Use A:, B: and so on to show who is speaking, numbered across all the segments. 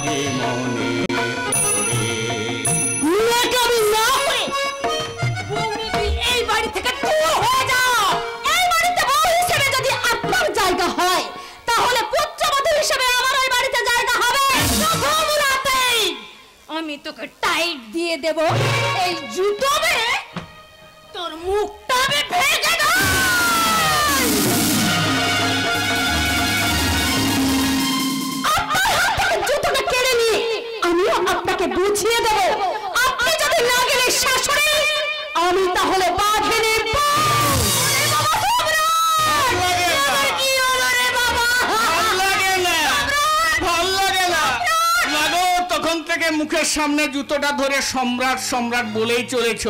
A: তোমাকে মনে পড়ে।
B: আমি না হয়ে বৌনি তুই এই বাড়ি থেকে দূর হয়ে যাও। এই বাড়িতে বউ হিসেবে যদি আপনার জায়গা হয় তাহলে পুত্রবধূ হিসেবে আমার ওই বাড়িতে জায়গা হবে। প্রথম রাতেই আমি তোকে টাইট দিয়ে দেব, এই জুতো মেরে তোর মুখটা আমি ভেঙে দেব। আপনার হাত থেকে জুতোটা কেড়ে নিয়ে আমিও আপনাকে বুঝিয়ে দেব। আপনি যদি না গেলে শাশুড়ি, আমি তাহলে বাঘিনীর
A: তখন থেকে মুখের সামনে জুতোটা ধরে সম্রাট সম্রাট বলেই চলেছ।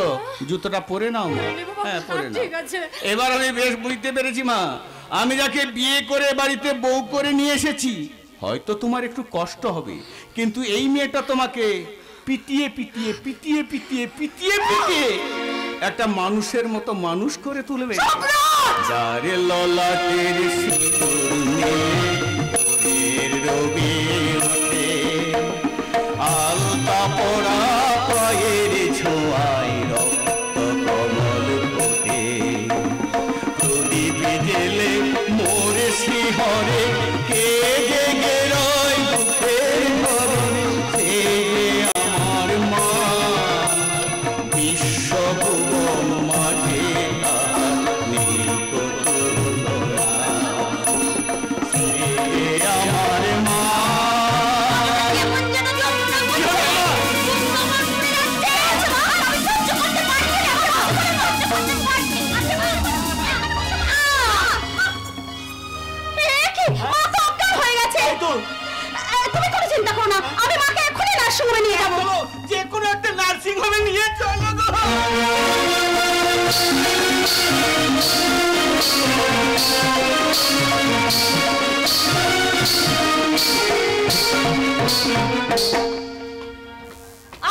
A: জুতোটা পরে নাও। হ্যাঁ পরে নাও। এবার আমি বেশ বুঝতে পেরেছি মা, আমি যাকে বিয়ে করে বাড়িতে বউ করে নিয়ে এসেছি হয়তো তোমার একটু কষ্ট হবে, কিন্তু এই মেয়েটা তোমাকে পিটিয়ে পিটিয়ে পিটিয়ে পিটিয়ে পিটিয়ে পিটিয়ে একটা মানুষের মতো মানুষ করে তুলবে। যার ললাটের সিঁদুর নেই রবি ওঠে, আলতা পরা পায়ের ছোঁয়ায় রক্ত কমল ফোটে, প্রদীপ জেলে মোর শিহরে কে জেগে রয় বুকের ঘরে, সে যে আমার মা বিশ্বভুবন মাঝে নীল তুলনা, সে যে আমার মা।
B: তুমি কোনো চিন্তা করো না, আমি মাকে এক্ষুনি নার্সিং হোমে নিয়ে যাবো।
A: যে কোনো একটা নার্সিং হোমে নিয়ে চলো গো।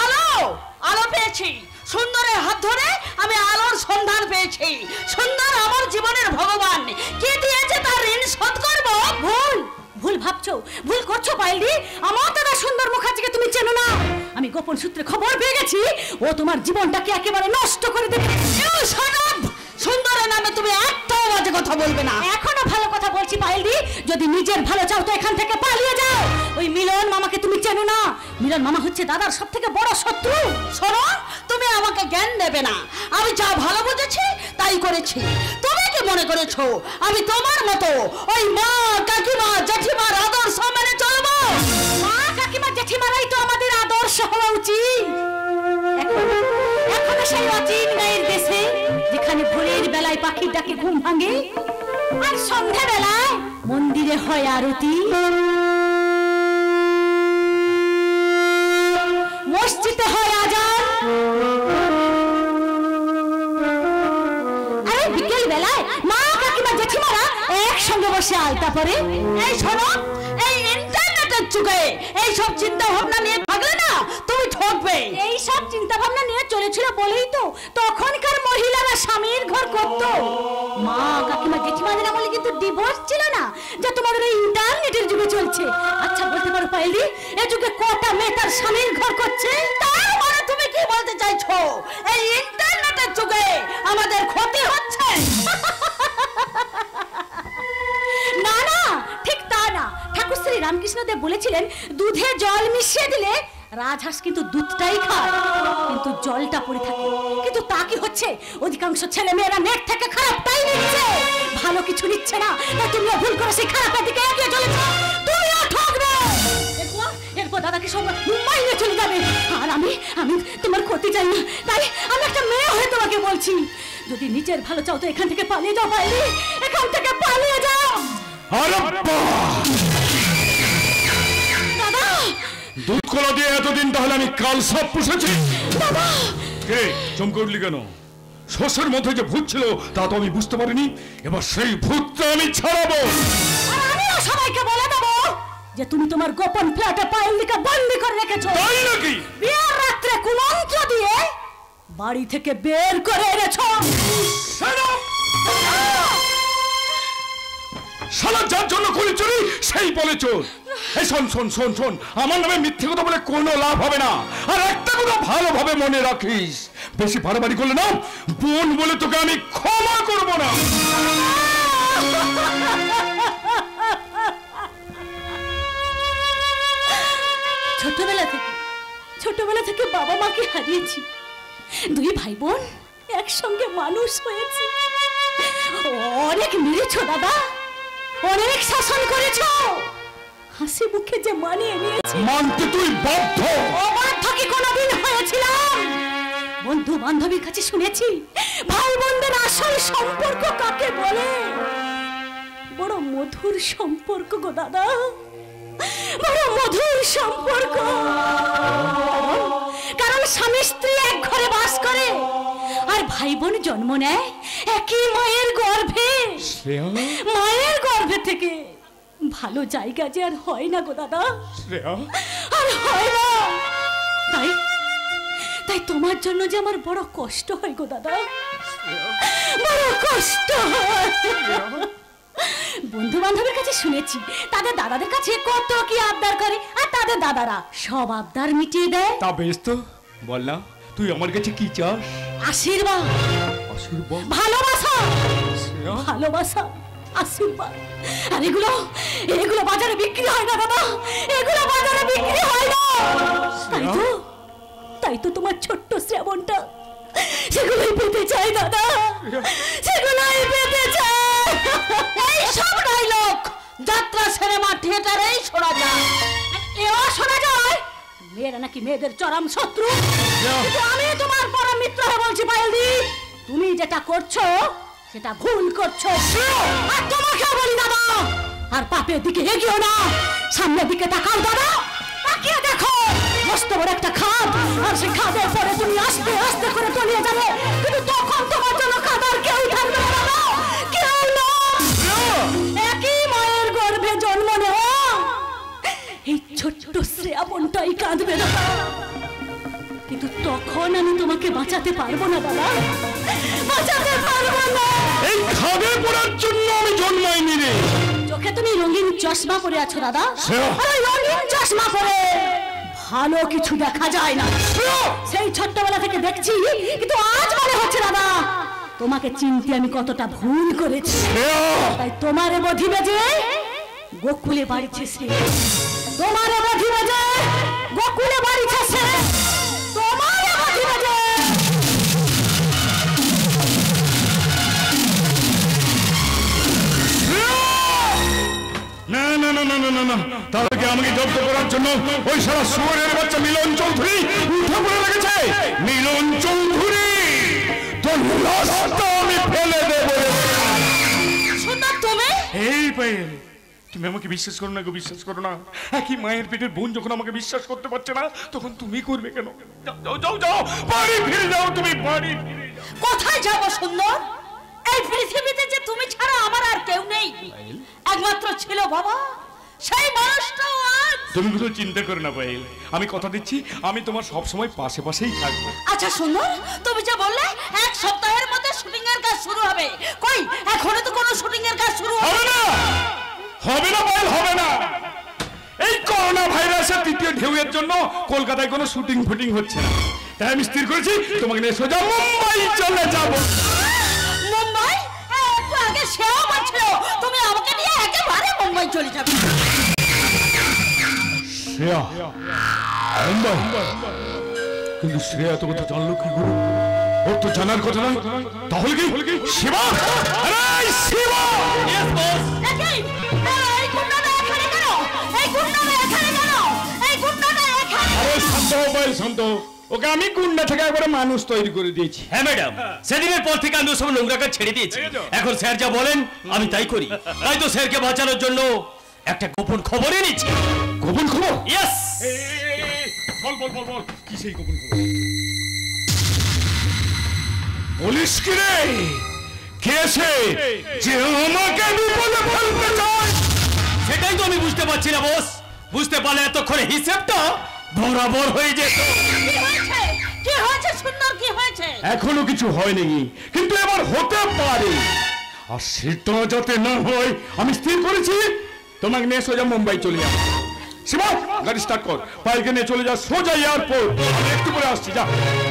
B: আলো আলো পেয়েছি, সুন্দরের হাত ধরে আমি আলোর সন্ধান পেয়েছি। সুন্দর আমার জীবনের ভগবান, কি দিয়েছে তার ঋণ শোধ করবো। ভুল ভুল ভাবছো, ভুল করছো পাইলি। আমার দাদা সুন্দর মুখার্জিকে তুমি চেনো না। আমি গোপন সূত্রে খবর পেয়ে গেছি ও তোমার জীবনটাকে একেবারে নষ্ট করে দেবে। সুন্দরের নামে তুমি একটাও বাজে কথা বলবে না। এখনো ভালো কথা বলছি পাইলি, যদি নিজের ভালো চাও তো এখান থেকে পালিয়ে যাও। ওই মিলন মামাকে তুমি চেনো না। মিলন মামা হচ্ছে দাদার সব থেকে বড় শত্রু। শোনো, তুমি আমাকে জ্ঞান দেবে না। আমি যা ভালো বুঝেছি তাই করেছি। তুমি কি মনে করেছো আমি তোমার মতো ওই মা কাকিমা জেঠিমার আদর্শ মেনে চলবো? মা কাকিমা জেঠিমারাই তো আমাদের আদর্শ হওয়া উচিত। এখনো সেই অচিন গায়ের দেশে যেখানে ভোরের বেলায় পাখির ডাকে ঘুম ভাঙে আর সন্ধ্যা বেলায় মন্দিরে হয় আরতি, মসজিদে হয় আজান, আরে বিকেল বেলায় মা কাকিমা জেঠিমারা একসঙ্গে বসে আলতা পরে। এই শোনো, এই ইন্টারনেটের যুগে এই সব চিন্তা ভাবনা নিয়ে থাকলে না তুমি ঠকবে। এই সব চিন্তা ভাবনা নিয়ে চলেছিল বলেই তো তখনকার মহিলারা স্বামীর ঘর করতো। মা কাকিমা জেঠিমাদের আমলে কিন্তু ডিভোর্স ছিল না, যা তোমাদের এই ইন্টারনেটের যুগে চলছে। আচ্ছা বলতে পারো পাইলি, এই যুগে কটা মেয়ে তার স্বামীর ঘর করছে? তার মানে তুমি কি বলতে চাইছো এই ইন্টারনেটের যুগে আমাদের ক্ষতি হচ্ছে? না না, ঠিক তা না। ঠাকুর শ্রী রামকৃষ্ণদেব বলেছিলেন দুধে জল মিশিয়ে দিলে রাজহাঁস কিন্তু দুধটাই খায়, কিন্তু জলটা পড়ে থাকে। কিন্তু তা কি হচ্ছে, অধিকাংশ ছেলে মেয়েরা নেট থেকে খারাপটাই নিচ্ছে, ভালো কিছু নিচ্ছে না। তুমিও ভুল করে সেই খারাপের দিকে এগিয়ে চলেছ। তুমিও ঠকবে। এরপর দাদাকে সঙ্গে মুম্বাই নিয়ে চলে যাবে। আর আমি তোমার ক্ষতি চাই না, তাই আমি একটা মেয়ে হয়ে তোমাকে বলছি, যদি নিজের ভালো চাও তো এখান থেকে পালিয়ে যাও। পাইলি, এখান থেকে পালিয়ে যাও। দাদা
C: দুধ কলা দিয়ে এতদিন তাহলে আমি কাল সব পুষেছি।
B: দাদা
C: কে চমকে উঠলি কেন? শস্যের মধ্যে যে ভূত ছিল তা তো আমি বুঝতে পারিনি। এবার সেই ভূতটা আমি ছাড়াবো।
B: আমিও সবাইকে বলে দেবো যে তুমি তোমার গোপন ফ্ল্যাটে পাইলিকে বন্দি করে রেখেছো।
C: তাই নাকি?
B: বিয়ের রাত্রে কুমন্ত্র দিয়ে বাড়ি থেকে বের করে এনেছো।
C: শালা যার জন্য করি চুরি সেই বলে চোর। এই শোন শোন শোন শোন, আমার নামে মিথ্যে কথা বলে কোনো লাভ হবে না। আর একটা কথা ভালোভাবে মনে রাখিস, বেশি বাড়াবাড়ি করলে না বোন বলে তোকে আমি ক্ষমা করব না।
B: ছোটবেলা থেকে বাবা মাকে হারিয়েছি, দুই ভাই বোন একসঙ্গে মানুষ হয়েছে। অনেক মেরেছ দাদা, অনেক শাসন করেছ, হাসি মুখে যে মানিয়ে নিয়েছি।
C: মানতে তুই বাধ্য।
B: অবাধ্য কি কোনোদিন হয়েছিলাম? বন্ধু বান্ধবীর কাছে শুনেছি ভাই বোনদের আসল সম্পর্ক কাকে বলে। বড় মধুর সম্পর্ক গো দাদা, বড় মধুর সম্পর্ক। কারণ স্বামী স্ত্রী এক ঘরে বাস করে আর ভাই বোন জন্ম নেয় একই মায়ের গর্ভে। মায়ের গর্ভে থেকে ভালো জায়গা যে আর হয় না গো দাদা, আর হয় না। তাই তোমার জন্য যে আমার বড় কষ্ট হয় গো দাদা, বড় কষ্ট হয়। বন্ধু বান্ধবের কাছে শুনেছি তাদের দাদাদের কাছে কত কি আবদার করে, আর তাদের দাদারা সব আবদার মিটিয়ে দেয়।
C: তা বেশ তো, বল না তুই আমার কাছে কি চাস?
B: আশীর্বাদ, ভালোবাসা, ভালোবাসা, আশীর্বাদ। আর এগুলো বাজারে বিক্রি হয় না দাদা, এগুলো বাজারে বিক্রি হয় না। তাই তো তোমার ছোট্ট শ্রাবণটা সেগুলোই পেতে চাই দাদা, সেগুলোই পেতে চাই। এই সব ডায়লগ যাত্রা সিনেমা থিয়েটারেই শোনা যায়, এও শোনা যায় মেয়েরা নাকি মেয়েদের চরম শত্রু। আমি তোমার পরম মিত্র হয়ে বলছি পায়েলদি, তুমি যেটা করছো সেটা ভুল করছো। আর তোমাকে বলি দাদা, আর পাপের দিকে এগিয়েও না, সামনের দিকে তাকাও দাদা, তাকিয়ে দেখো মস্ত বড় একটা খাদ, আর সেই খাদের পরে তুমি আস্তে আস্তে করে তলিয়ে যাবে, কিন্তু তখন তোমার জন্য খাদার কেউ থাকবে না দাদা, কেউ না। একই মায়ের গর্ভে জন্ম নেওয়া এই ছোট্ট শ্রাবণটাই কাঁদবে দাদা, কিন্তু তখন আমি তোমাকে বাঁচাতে পারবো না দাদা, বাঁচাতে পারবো না।
C: এই খাদে পড়ার জন্য আমি জন্মাইনি রে।
B: চোখে তুমি রঙিন চশমা পরে আছো দাদা, আর রঙিন চশমা পরে ভালো কিছু দেখা যায় না। সেই ছোট্টবেলা থেকে দেখছি, কিন্তু আজ মনে হচ্ছে দাদা তোমাকে চিনতে আমি কতটা ভুল করেছি। তাই তোমারে বধি বেজে গোকুলে বাড়িছে শ্রী, তোমারে বধি বেজে গোকুলে বাড়িছে সে, তোমারে বধি বেজে।
C: না না না না না না না, তাদেরকে আমাকে জব্দ করার জন্য ওই সারা শুয়োরের বাচ্চা মিলন চৌধুরী উঠে পড়ে লেগেছে। মিলন চৌধুরী, তোর লাশটা আমি ফেলে দেব।
B: সুন্দর তুমি,
C: এই পায়েল, তুমি আমাকে বিশ্বাস করো না গো, বিশ্বাস করো না। একই মায়ের পেটের বোন যখন আমাকে বিশ্বাস করতে পারছে না, তখন তুমি করবে কেন? যাও যাও যাও, বাড়ি ফিরে যাও, তুমি বাড়ি ফিরে যাও।
B: কোথায় যাবো সুন্দর? এই পৃথিবীতে যে তুমি ছাড়া আমার আর কেউ নেই, একমাত্র ছিল বাবা, সেই মানুষটাও আজ।
C: তুমি কিছু চিন্তা করো না পায়েল, আমি কথা দিচ্ছি আমি তোমার সব সময় পাশে পাশেই থাকবো।
B: আচ্ছা সুন্দর, তুমি যে বললে এক সপ্তাহের মধ্যে শুটিং এর কাজ শুরু হবে, কই এখনো তো কোনো শুটিং এর কাজ শুরু
C: হবে না, হবে না পায়েল, হবে না। এই করোনা ভাইরাসের তৃতীয় ঢেউয়ের জন্য কলকাতায় কোনো শুটিং ফুটিং হচ্ছে না, তাই আমি স্থির করেছি তোমাকে নিয়ে সোজা মুম্বাই চলে যাবো।
B: মুম্বাই? একটু আগে সেও বলছিল তুমি আমাকে নিয়ে একেবারে মুম্বাই চলে যাবে।
C: শ্রেয়া মুম্বাই? কিন্তু শ্রেয়া তো কথা জানলো কি করে? ওর তো জানার কথা না। তাহলে কি শিবা? আরে শিবা!
A: Yes boss.
B: এই গুন্ডাটা এখানে কেন? এই গুন্ডাটা এখানে কেন? এই গুন্ডাটা এখানে।
C: আরে শান্ত হও পায়েল, শান্ত। ওকে আমি গুন্ডা থেকে একবারে মানুষ তৈরি করে দিয়েছি।
A: হ্যাঁ ম্যাডাম, সেদিনের পর থেকে আমি সব নোংরাকে ছেড়ে দিয়েছি। এখন স্যার যা বলেন আমি তাই করি। তাই তো স্যারকে বাঁচানোর জন্য একটা গোপন খবরই নিচ্ছি।
C: গোপন খবর?
A: ইয়েস।
C: বল বল বল বল, কি সেই গোপন খবর? বলিস কি রে? কে সে যে আমাকে বিপদে ফেলতে চায়?
A: সেটাই তো আমি বুঝতে পারছি না বস। বুঝতে পারলে এতক্ষণে হিসেবটা বরাবর হয়ে যেত।
B: কি হয়েছে? কি হয়েছে সুন্দর, কি হয়েছে?
C: এখনো কিছু হয়নি, কিন্তু এবার হতে পারে। আর সেটা যাতে না হয় আমি স্থির করেছি তোমাকে নিয়ে সোজা মুম্বাই চলে যাবো। শিবা গাড়ি স্টার্ট কর, পায়েলকে নিয়ে চলে যা সোজা এয়ারপোর্ট। আমি একটু পরে আসছি, যা।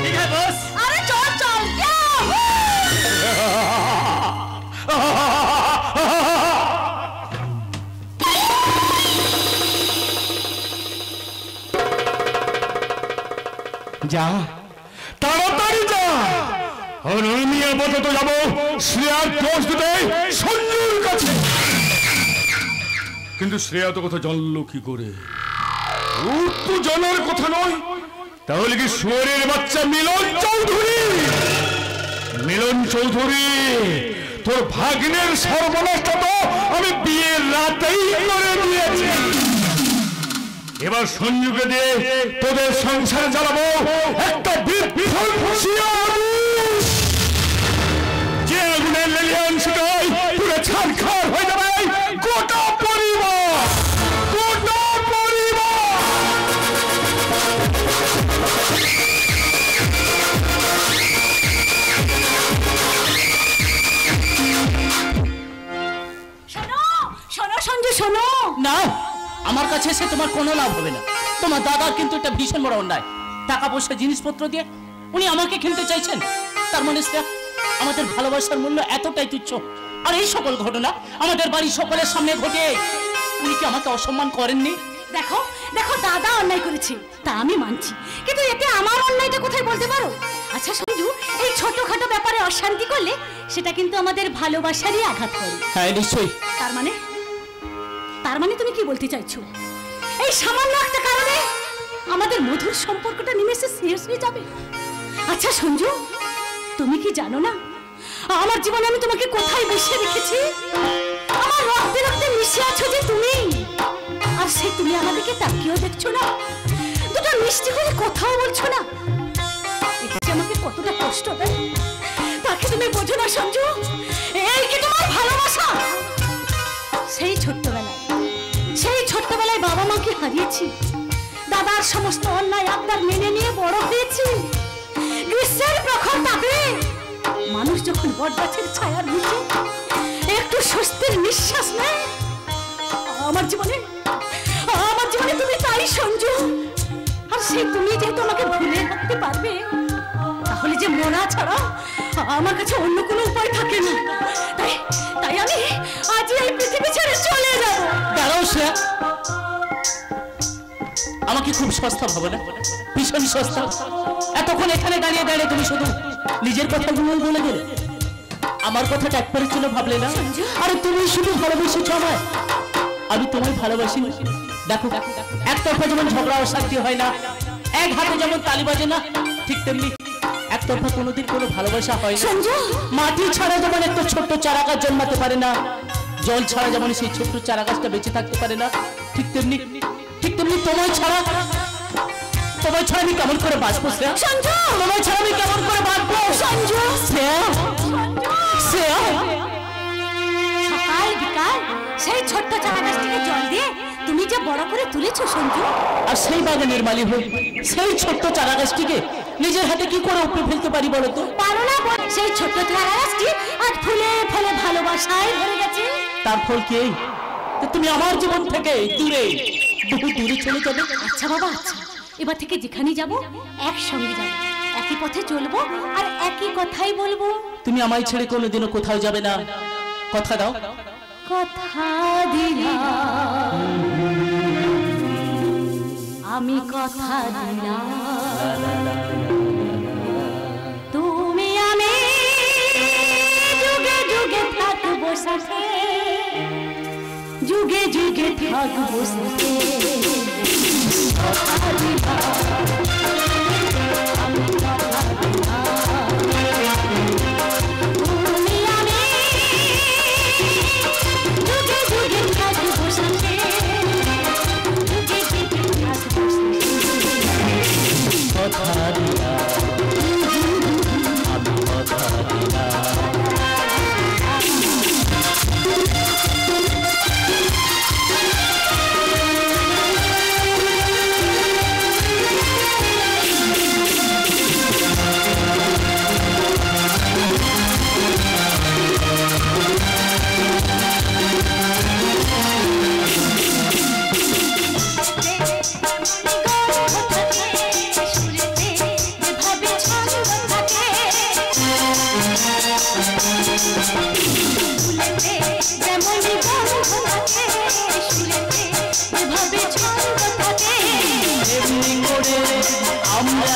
A: ঠিক আছে বস।
B: আরে চল চল
C: যা তাড়াতাড়ি যা। আর আমি আপাতত যাবো শ্রেয়ার দোষ দিতে সঞ্জুর কাছে। কিন্তু শ্রেয়া তো কথা জানলো কি করে? ওর তো জানার কথা নয়। তাহলে কি শুয়োরের বাচ্চা মিলন চৌধুরী? মিলন চৌধুরী, তোর ভাগ্নের সর্বনাশটা তো আমি বিয়ের রাতেই করে দিয়েছি। এবার সঞ্জুকে দিয়ে তোদের সংসার চালাবো একটা বিধ্বংসী আগুন। যে আগুনের লেলিয়ান সেটাই পুরো ছারখার হয়ে যাবে গোটা পরিবার, গোটা পরিবার।
B: শোনো শোনো সঞ্জু শোনো।
D: না, আমার কাছে এসে তোমার কোনো লাভ হবে না। তোমার দাদার কিন্তু এটা ভীষণ বড় অন্যায়। টাকা পয়সা জিনিসপত্র দিয়ে উনি আমাকে কিনতে চাইছেন। তার মানে আমাদের ভালোবাসার মূল্য এতটাই তুচ্ছ। আর এই সকল ঘটনা আমাদের বাড়ির সকলের সামনে ঘটে উনি কি আমাকে অসম্মান করেননি?
B: দেখো দেখো দাদা অন্যায় করেছে, তা আমি মানছি, কিন্তু এতে আমার অন্যায়টা কোথায় বলতে পারো? আচ্ছা সঞ্জু, এই ছোটখাটো ব্যাপারে অশান্তি করলে সেটা কিন্তু আমাদের ভালোবাসারই আঘাত করে।
D: হ্যাঁ নিশ্চয়ই।
B: তার মানে তুমি কি বলতে চাইছো? এই সামান্য একটা কারণে আমাদের মধুর সম্পর্কটা নিমেষে শেষ হয়ে যাবে? আচ্ছা সঞ্জু, তুমি কি জানো না আমার জীবনে আমি তোমাকে কোথায় বসে রেখেছি? আমার রক্তে রক্তে মিশে আছো যে তুমি, আর সেই তুমি আমাদেরকে তাকিয়েও দেখছো না, দুটো মিষ্টি করে কথাও বলছো না। এটা যে আমাকে কতটা কষ্ট দেয় তাকে তুমি বোঝো না সঞ্জু। এই কি তোমার ভালোবাসা? সেই ছোট্টবেলায় বাবা মাকে হারিয়েছি, দাদার সমস্ত অন্যায় আবদার মেনে নিয়ে বড় হয়েছি। গ্রীষ্মের প্রখর তাপে মানুষ যখন বটগাছের ছায়ার নিচে একটু স্বস্তির নিঃশ্বাস নেয়, আমার জীবনে তুমি তাই সঞ্জু। আর সেই তুমি যেহেতু আমাকে ভুলে থাকতে পারবে, তাহলে যে মরা ছাড়া আমার কাছে অন্য কোনো উপায় থাকে না। তাই আমি আজ এই পৃথিবী ছেড়ে চলে যাব।
D: দাঁড়াও শ্রেয়া, আমাকে খুব সস্তা ভাবো না? ভীষণ সস্তা। এতক্ষণ এখানে দাঁড়িয়ে দাঁড়িয়ে তুমি শুধু নিজের কথাগুলো বলে গেলে, আমার কথাটা একবারের জন্য ভাবলে না। আরে তুমি শুধু ভালোবেসেছো আমায়, আমি তোমায় ভালোবাসি। দেখো একতরফা যেমন ঝগড়া অশান্তি হয় না, এক হাতে যেমন তালি বাজে না, ঠিক তেমনি একতরফা কোনোদিন কোনো ভালোবাসা হয় না। মাটি ছাড়া যেমন একটা ছোট্ট চারা গাছ জন্মাতে পারে না, জল ছাড়া যেমন সেই ছোট্ট চারা গাছটা বেঁচে থাকতে পারে না, ঠিক তেমনি তোমায় ছাড়া আমি কেমন করে বাঁচবো শ্রেয়া? তোমায় ছাড়া আমি কেমন করে বাঁচবো সঞ্জু? শ্রেয়া,
B: সকাল বিকাল সেই ছোট্ট চারা গাছটিকে জল দিয়ে তুমি যে বড় করে তুলেছো সঞ্জু,
D: আর সেই বাগানের মালিক হই সেই ছোট্ট চারা গাছটিকে নিজের হাতে কি করে উপড়ে ফেলতে পারি বলো তো?
B: পারো না। সেই ছোট্ট চারা গাছটি আজ ফুলে ফলে ভালোবাসায় ভরে গেছে।
D: তার ফল কি এই? তুমি আমার জীবন থেকে দূরে, বহু দূরে চলে যাবে।
B: আচ্ছা বাবা, আচ্ছা, এবার থেকে যেখানে যাব একসঙ্গে যাব, একই পথে চলবো আর একই কথাই বলবো।
D: তুমি আমায় ছেড়ে কোনোদিনও কোথাও যাবে না, কথা দাও।
B: কথা দিলাম, আমি কথা দিলাম, তুমি আমি যুগে যুগে থাকবো সাথে, যুগে যুগে থাকবো সাথে। কথা দিলাম, আমি কথা দিলাম, তুমি আমি যুগে যুগে থাকবো সাথে, যুগে যুগে থাকবো সাথে।
D: কথা দিলাম, আমি কথা দিলাম। করে আমরা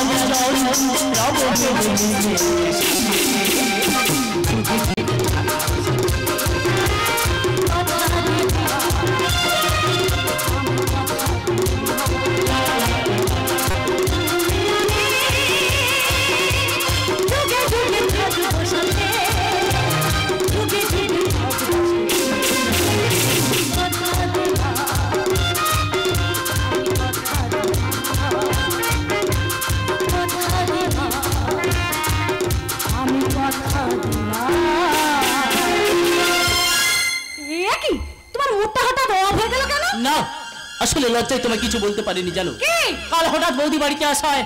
D: না, আসলে লজ্জায় তোমায় কিছু বলতে পারিনি জানো। কাল হঠাৎ বৌদি বাড়িতে আসায়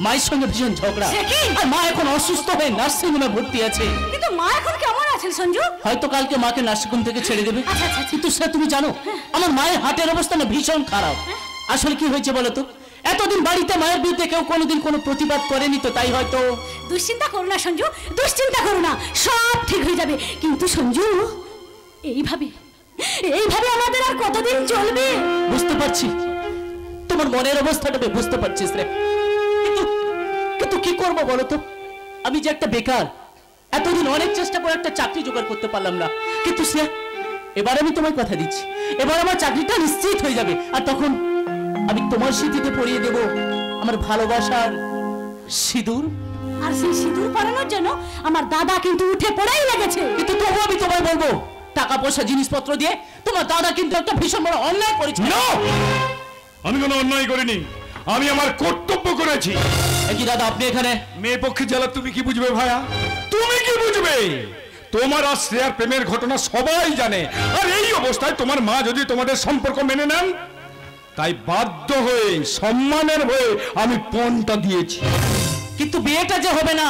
D: মায়ের সঙ্গে ভীষণ ঝগড়া, আর মা এখন অসুস্থ হয়ে নার্সিং হোমে ভর্তি আছে।
B: কিন্তু মা এখন কেমন আছেন সঞ্জু?
D: হয়তো কালকে মাকে নার্সিং হোম থেকে ছেড়ে দেবে। কিন্তু সেটা তুমি জানো, আমার মায়ের হার্টের অবস্থা না ভীষণ খারাপ। আসলে কি হয়েছে বলো তো, এতদিন বাড়িতে মায়ের বিরুদ্ধে কেউ কোনোদিন কোনো প্রতিবাদ করেনি, তো তাই হয়তো।
B: দুশ্চিন্তা করো না সঞ্জু, দুশ্চিন্তা করো না, সব ঠিক হয়ে যাবে। কিন্তু সঞ্জু, এইভাবে আমাদের আর কতদিন চলবে?
D: বুঝতে পারছি তোমার মনের অবস্থাটা, বুঝতে পারছিস রে। কিন্তু কি করবো বলো তো, আমি যে একটা বেকার, এতদিন অনেক চেষ্টা করে একটা চাকরি জোগাড় করতে পারলাম না। কিন্তু সে এবার আমি তোমায় কথা দিচ্ছি, এবার আমার চাকরিটা নিশ্চিত হয়ে যাবে, আর তখন আমি তোমার স্মৃতিতে পরিয়ে দেব আমার ভালোবাসার সিঁদুর।
B: আর সেই সিঁদুর পরানোর জন্য আমার দাদা কিন্তু উঠে পড়েই লেগেছে।
D: কিন্তু তবু আমি তোমায় বলবো, টাকা পয়সা জিনিসপত্র দিয়ে তোমার দাদা কিন্তু একটা ভীষণ বড় অন্যায় করেছে।
C: আমি কোনো অন্যায় করিনি, আমি আমার কর্তব্য করেছি।
D: কি দাদা আপনি এখানে?
C: মেয়ে পক্ষে জ্বালা তুমি কি বুঝবে ভাইয়া, তুমি কি বুঝবে? তোমার আর শ্রেয়ার প্রেমের ঘটনা সবাই জানে, আর এই অবস্থায় তোমার মা যদি তোমাদের সম্পর্ক মেনে নেন, তাই বাধ্য হয়ে সম্মানের হয়ে আমি পণটা দিয়েছি।
D: কিন্তু বিয়েটা যে হবে না,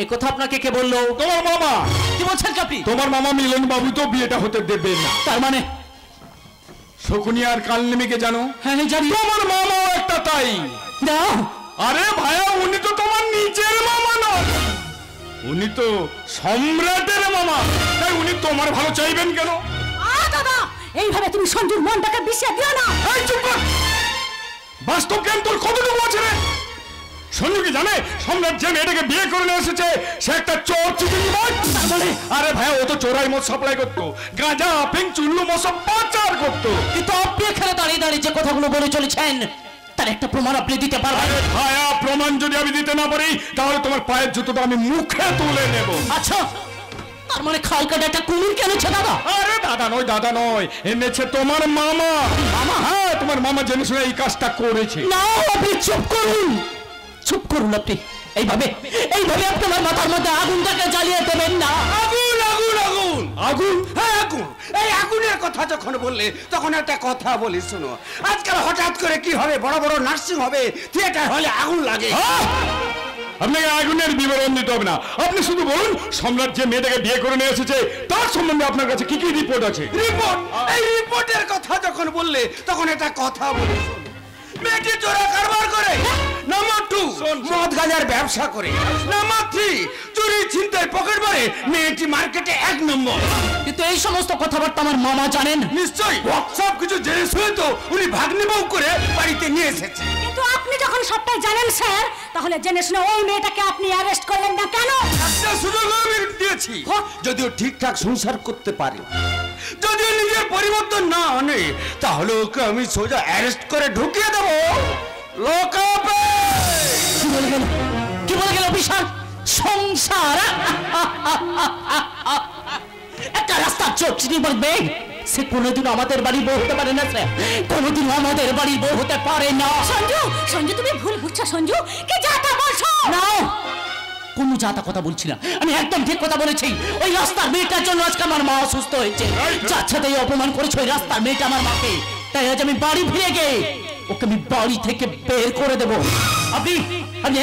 D: এ কথা আপনাকে কে বললো?
C: তোমার মামা।
D: কি বলছেন আপনি?
C: তোমার মামা মিলন বাবু তো বিয়েটা হতে দেবে না।
D: তার মানে
C: শকুনি আর কালনেমিকে জানো?
D: হ্যাঁ জানি।
C: তোমার মামাও একটা তাই।
D: না
C: আরে ভাইয়া, উনি তো তোমার নিজের মামা নন, উনি তো সম্রাটের মামা, তাই উনি তোমার ভালো চাইবেন কেন?
B: দাদা, এইভাবে তুমি সঞ্জুর মনটাকে বিষিয়ে দিও না।
C: এই চুপ কর, বাস্তব জ্ঞান তোর কতটুকু আছে রে? সঞ্জু কি জানে সম্রাট যে মেয়েটাকে বিয়ে করে নিয়ে এসেছে সে একটা চোর চিটিংবাজ? আরে ভাইয়া, ও তো চোরাই মদ সাপ্লাই করতো, গাঁজা আফিং চুল্লু মশা পাচার করতো।
D: কিন্তু আপনি এখানে দাঁড়িয়ে দাঁড়িয়ে যে কথাগুলো বলে চলেছেন, তার একটা প্রমাণ আপনি দিতে পারবেন?
C: ভাইয়া, প্রমাণ যদি আমি দিতে না পারি, তাহলে তোমার পায়ের জুতোটা আমি মুখে তুলে নেব।
D: আচ্ছা, তার মানে খাল কাটা একটা কুমির কেনেছে দাদা?
C: আরে দাদা নয়, এনেছে তোমার মামা। মামা? হ্যাঁ, তোমার মামা জেনে শুনে এই কাজটা করেছে।
D: না, আপনি চুপ করুন, চুপ করুন। আপনি এইভাবে আপনার মাথার মধ্যে আগুনটাকে জ্বালিয়ে দেবেন না।
E: আগুন আগুন আগুন
C: আগুন?
E: হ্যাঁ আগুন। এই আগুনের কথা যখন বললে, তখন একটা কথা বলি শোনো। আজকাল হঠাৎ করে কি হবে, বড় বড় নার্সিং হবে, থিয়েটার হলে আগুন লাগে।
C: আপনাকে আগুনের বিবরণ দিতে হবে না, আপনি শুধু বলুন সম্রাট যে মেয়েটাকে বিয়ে করে নিয়ে এসেছে তার সম্বন্ধে আপনার কাছে কি কি রিপোর্ট আছে।
E: রিপোর্ট? এই রিপোর্টের কথা যখন বললে, তখন একটা কথা বলি শোনো। মেয়েটি চোরা কারবার করে। নাম্বার 2, মদ গাঁজার ব্যবসা করে। নাম্বার 3, চুরি ছিনতাই পকেট মারে। মেয়েটি মার্কেটে 1 নম্বর।
D: কিন্তু এই সমস্ত কথাবার্তা আমার মামা জানেন।
E: নিশ্চয়ই, সব কিছু জেনে শুনে তো উনি ভাগ্নি বউ করে বাড়িতে নিয়ে এসেছে।
B: কিন্তু আপনি যখন সবটাই জানেন স্যার, তাহলে জেনে শুনে ওই মেয়েটাকে আপনি অ্যারেস্ট করলেন না কেন?
E: একটা সুযোগ আমি দিয়েছি, যদিও ঠিকঠাক সংসার করতে পারে, যদিও নিজের পরিবর্তন না আনে, তাহলে ওকে আমি সোজা অ্যারেস্ট করে ঢুকিয়ে দেবো লোকাপে।
D: কি বলে গেল বিশাল? সংসার? একটা রাস্তা চোখনি বলবে, সে কোনোদিন আমাদের বাড়ি বউ হতে পারে না স্যার, কোনোদিন আমাদের বাড়ি বউ হতে পারে না।
B: সঞ্জু তুমি ভুল বুঝছো সঞ্জু, কি যাতা বলছো?
D: না, কোনো যাতা কথা বলছি না, আমি একদম ঠিক কথা বলেছি। ওই রাস্তার মেয়েটার জন্য আজকে আমার মা অসুস্থ হয়েছে। যার সাথে অপমান করেছে ওই রাস্তার মেয়েটা আমার মাকে, তাই আজ আমি বাড়ি ফিরে গিয়ে ওকে আমি বাড়ি থেকে বের করে দেব। আপনি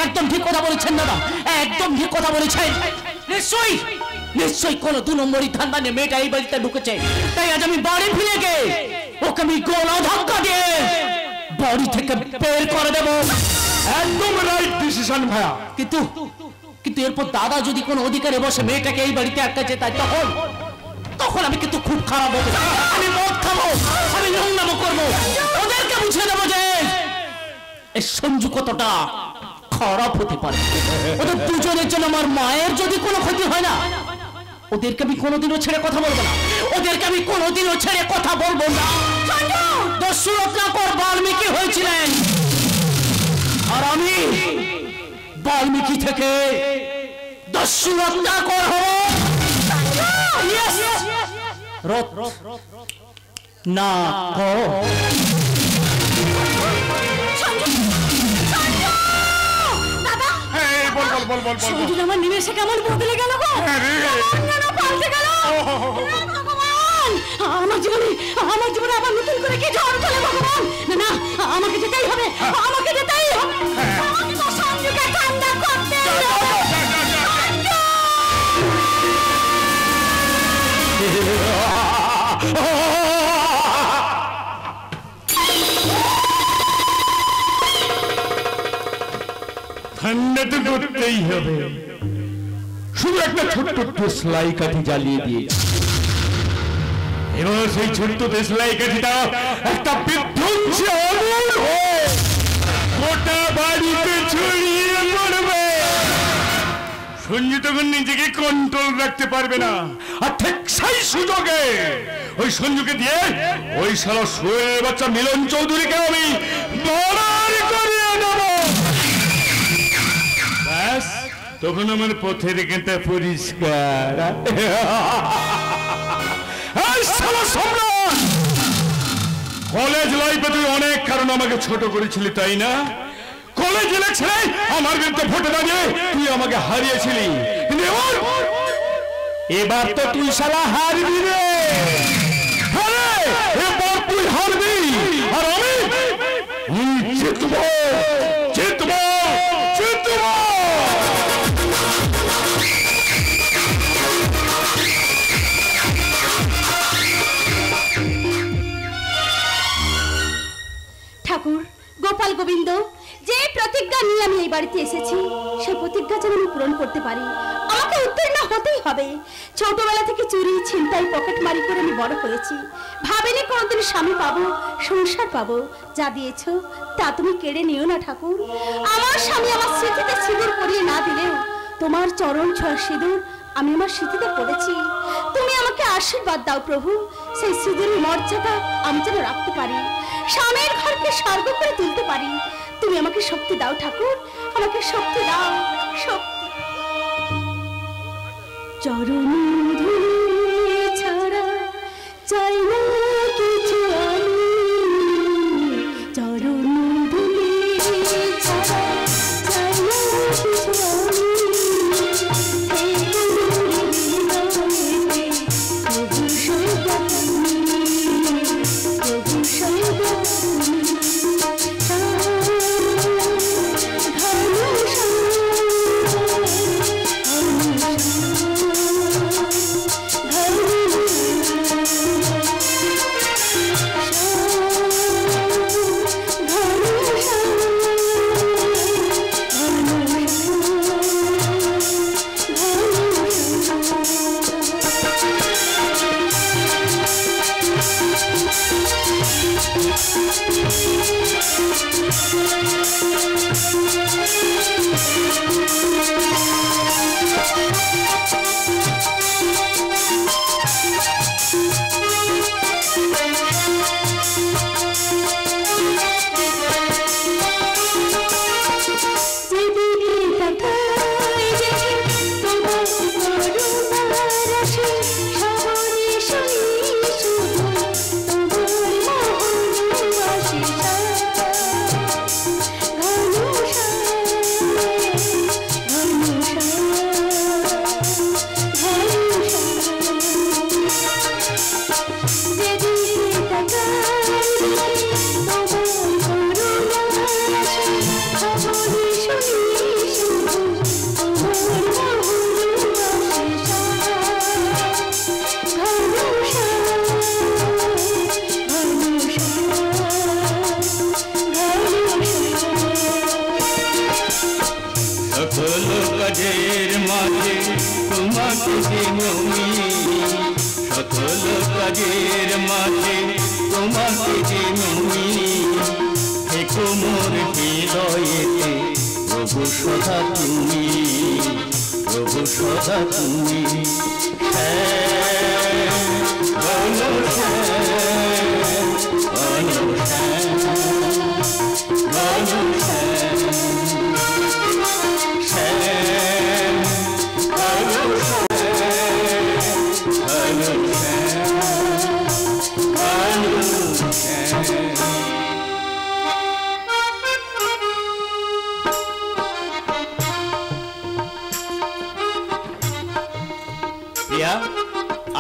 D: একদম ঠিক কথা বলেছেন দাদা, একদম ঠিক কথা বলেছেন। নিশ্চয়ই কোনো 2 নম্বরই ধান্দা নিয়ে মেয়েটা এই বাড়িতে ঢুকেছে, তাই আজ আমি বাড়ি ফিরে গিয়ে ওকে আমি গলা ধাক্কা দিয়ে বাড়ি থেকে বের করে দেব।
C: একদম রাইট ডিসিশন ভাইয়া।
D: কিন্তু এরপর দাদা যদি কোনো অধিকারে বসে মেয়েটাকে এই বাড়িতে আটকাচ্ছে, তাই তখন আমি কিন্তু খুব খারাপ হবে। আমি মদ খাবো, আমি নোংরামো করবো, ওদেরকে বুঝিয়ে দেবো যে এই সঞ্জু কতটা খারাপ হতে পারে। ওদের দুজনের জন্য আমার মায়ের যদি কোনো ক্ষতি হয় না, ওদেরকে আমি কোনোদিনও ছেড়ে কথা বলবো না, ওদেরকে আমি কোনোদিনও ছেড়ে কথা বলবো না। দস্যুরত্নাকর বাল্মীকি হয়েছিলেন, আর আমি বাল্মীকি থেকে দস্যুরত্নাকর হব না।
B: আমার নিমেষে কেমন বদলে গেল গো, পাল্টে গেল। আমার জীবনে আবার নতুন করে কি ঝড় চলে ভগবান। না না, আমাকে যেতেই হবে, আমাকে যেতেই হবে, আমাকে তো সঞ্জুকে ঠান্ডা করতে হবে।
C: ঠান্ডা তো করতেই হবে, শুধু একটা ছোট্ট দেশলাই কাঠি জ্বালিয়ে দিয়ে এবার সেই ছোট্ট দেশলাই কাঠিটা একটা বিধ্বংসী আগুন হয়ে গোটা বাড়িতে ছড়িয়ে পড়বে। সঞ্জু তখন নিজেকে কন্ট্রোল রাখতে পারবে না, আর ঠিক সেই সুযোগে ওই সঞ্জুকে দিয়ে ওই শালা সোয়ের বাচ্চা মিলন চৌধুরীকে আমি মারার করিয়ে নেব। ব্যাস, তখন আমার পথের গেঁটা পরিষ্কার। কলেজ লাইফে তুই অনেক কারণ আমাকে ছোট করেছিলি, তাই না? কলেজ ইলেকশনে আমার বিরুদ্ধে ভোটে দাঁড়িয়ে তুই আমাকে হারিয়েছিলি, কিন্তু এবার তো তুই শালা হারবি রে। এবার তুই হারবি, আর আমি জিতবো, জিতবো, জিতবো।
B: ঠাকুর, গোপাল গোবিন্দ, যে প্রতিজ্ঞা নিয়ে আমি এই বাড়িতে এসেছি, সেই প্রতিজ্ঞা যেন আমি পূরণ করতে পারি, আমাকে উত্তীর্ণ হতেই হবে। ছোটবেলা থেকে চুরি, ছিনতাই, পকেট মারি করে আমি বড় হয়েছি, ভাবিনি কোনোদিন স্বামী পাবো, সংসার পাবো। যা দিয়েছো তা তুমি কেড়ে নিও না ঠাকুর। আমার স্বামী আমার স্মৃতিতে সিঁদুর পরিয়ে না দিলেও তোমার চরণ ছোঁয়া সিঁদুর আমি আমার স্মৃতিতে পড়েছি। তুমি আমাকে আশীর্বাদ দাও প্রভু, সেই সিঁদুরের মর্যাদা আমি যেন রাখতে পারি, স্বামীর ঘরকে স্বর্গ করে তুলতে পারি। তুমি আমাকে শক্তি দাও ঠাকুর, আমাকে শক্তি দাও, শক্তি। চরণ ধুলি ছাড়া চাই না কিছু আমি, চরণ ধুলি ছাড়া চাই না কিছু আমি।
A: কাজের মাঝে তোমাকে যে নই, মোর হৃদয়েতে প্রভু সদা তুমি, প্রভু সদা তুমি।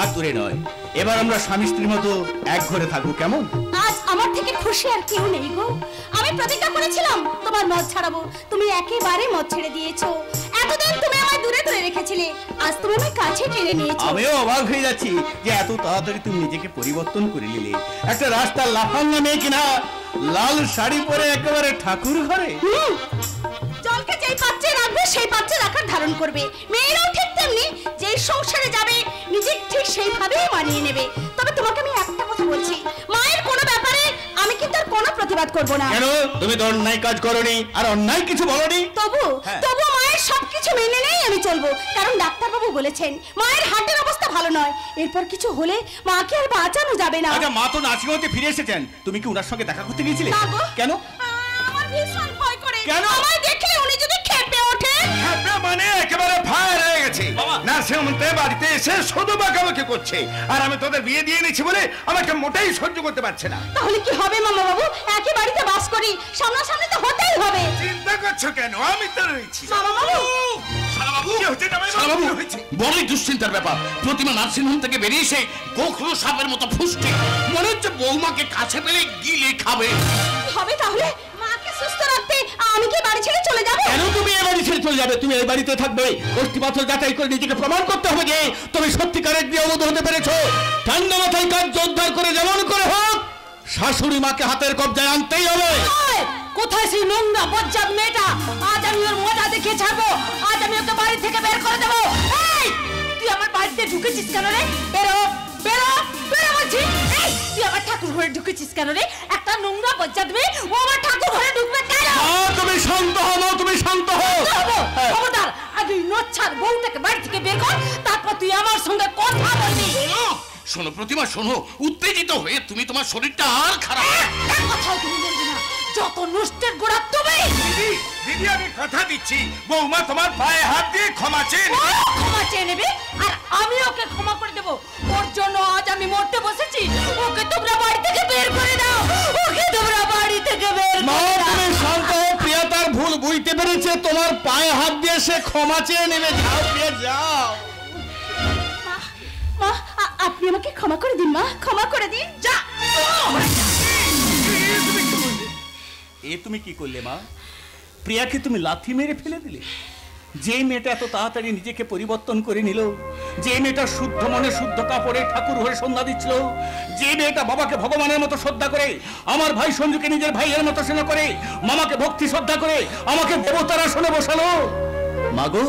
A: আর দূরে নয়, এবার আমরা স্বামী স্ত্রীর মতো এক ঘরে থাকবো, কেমন?
B: আজ আমার থেকে খুশি আর কেউ নেই গো। আমি প্রতিজ্ঞা করেছিলাম তোমার মদ ছাড়াবো, তুমি একেবারে মদ ছেড়ে দিয়েছো। এতদিন তুমি আমায় দূরে দূরে রেখেছিলে, আজ তুমি আমায় কাছে টেনে নিয়েছো।
A: আমিও অবাক হয়ে যাচ্ছি যে এত তাড়াতাড়ি তুমি নিজেকে পরিবর্তন করে নিলে। একটা রাস্তার লাফাঙ্গা মেয়ে কিনা লাল শাড়ি পরে একেবারে ঠাকুর ঘরে।
B: জলকে যেই পাত্রে রাখবে সেই পাত্রে রাখার ধারণ করবে। মেয়েরাও ঠিক তেমনি, যেই সংসারে যাবে নিজে ঠিক সেইভাবেই মানিয়ে নেবে। তবে তোমাকে আমি একটা কথা বলছি, মায়ের কোনো ব্যাপারে আমি কিন্তু আর কোনো প্রতিবাদ করব না।
A: কেন? তুমি তো অন্যায় কাজ করনি, আর অন্যায় কিছু বলনি।
B: তবু মায়ের সবকিছু মেনে নেই আমি চলবো, কারণ ডাক্তারবাবু বলেছেন মায়ের হার্টের অবস্থা ভালো নয়। এরপর কিছু হলে মাকে আর বাঁচানো যাবে না।
A: আচ্ছা, মা তো নার্সিংহোমে ফিরে এসেছেন, তুমি কি ওনার সঙ্গে দেখা করতে গিয়েছিলে?
B: না গো।
A: কেন?
B: আমার ভীষণ ভয় করে।
A: কেন?
B: আমায় দেখলে উনি যদি খেপে ওঠে।
E: খেপে মানে একেবারে ফায়ার হয়ে গেছে। নার্সিংহোমে বাড়িতে এসে শুধু বাঁকাবাকি করছে, আর আমি তোদের বিয়ে দিয়ে নিয়েছি বলে আমাকে মোটেই সহ্য করতে পারছে না।
B: তাহলে কি হবে মামা বাবু? একই বাড়িতে বাস করি, সামনাসামনি তো হতেই হবে।
E: চিন্তা করছো কেন? আমি তো রয়েছি।
B: মামা বাবু,
F: বড়ই দুশ্চিন্তার ব্যাপার। প্রতিমা নার্সিংহোম থেকে বেরিয়ে এসে গোখরো সাপের মতো ফুসছে, মনে হচ্ছে বৌমাকে কাছে পেলে গিলে খাবে।
B: কি হবে তাহলে? মাকে সুস্থ রাখতে আমি কি বাড়ি ছেড়ে চলে যাব?
A: কেন তুমি এই বাড়ি ছেড়ে চলে যাবে? তুমি এই বাড়িতে থাকবে, কষ্টি পাথর যাচাই করে নিজেকে প্রমাণ করতে হবে যে তুমি সত্যিকারের গৃহবধূ হতে পেরেছো। ঠান্ডা মাথায় কাজ জোরদার করে যেমন করে হোক শাশুড়ি মাকে হাতের কবজায় আনতেই হবে।
B: কোথায় সেই নোংরা বজ্জাত মেয়েটা? আজ আমি ওর মজা দেখে ছাড়বো। আজ আমি ওকে বাড়ি থেকে বের করে দেবো। এই, তুই আমার বাড়িতে ঢুকেছিস কেন রে? বেরো বেরো বেরো বলছি। এই, তুই আমার ঠাকুর ঘরে ঢুকেছিস কেন রে? একটা নোংরা বজ্জাত মেয়ে ও আমার ঠাকুর ঘরে ঢুকবে কেন?
A: তুমি শান্ত হও, তুমি শান্ত হও।
B: খবরদার, আগে নচ্ছার বউটাকে বাড়ি থেকে বের কর, তারপর তুই আমার সঙ্গে কথা বলবি।
F: শোনো প্রতিমা, শোনো, উত্তেজিত হয়ে তুমি তোমার শরীরটা আর খারাপ।
B: কথাও তুমি বলবি না, যত নষ্টের গোড়া তুমি।
E: দিদি, দিদি আমি কথা দিচ্ছি, বৌমা তোমার পায়ে হাত দিয়ে ক্ষমা চেয়ে নেবে।
B: ক্ষমা চেয়ে নেবে, আর আমি ওকে ক্ষমা করে দেবো। ওর জন্য আজ আমি মরতে বসেছি। ওকে তোমরা বাড়ি থেকে বের করে দাও, ওকে তোমরা বাড়ি থেকে বের
A: মা,
B: করে দাও।
A: তুমি শান্ত হও। প্রিয়া তার ভুল বুঝতে পেরেছে, তোমার পায়ে হাত দিয়ে সে ক্ষমা চেয়ে নেবে। যাও প্রিয়া, যাও।
B: মা, আপনি আমাকে ক্ষমা করে দিন মা, ক্ষমা করে দিন। যা।
A: এ তুমি কি করলে মা? প্রিয়াকে তুমি লাথি মেরে ফেলে দিলে। যে মেয়েটা এত তাড়াতাড়ি নিজেকে পরিবর্তন করে নিল, যে মেয়েটা শুদ্ধ মনে শুদ্ধ কাপড়ে ঠাকুর হয়ে সন্ধ্যা দিচ্ছিল, যে মেয়েটা বাবাকে ভগবানের মতো শ্রদ্ধা করে, আমার ভাই সঞ্জুকে নিজের ভাইয়ের মতো স্নেহ করে, মামাকে ভক্তি শ্রদ্ধা করে, আমাকে দেবতার আসনে বসালো। মাগো,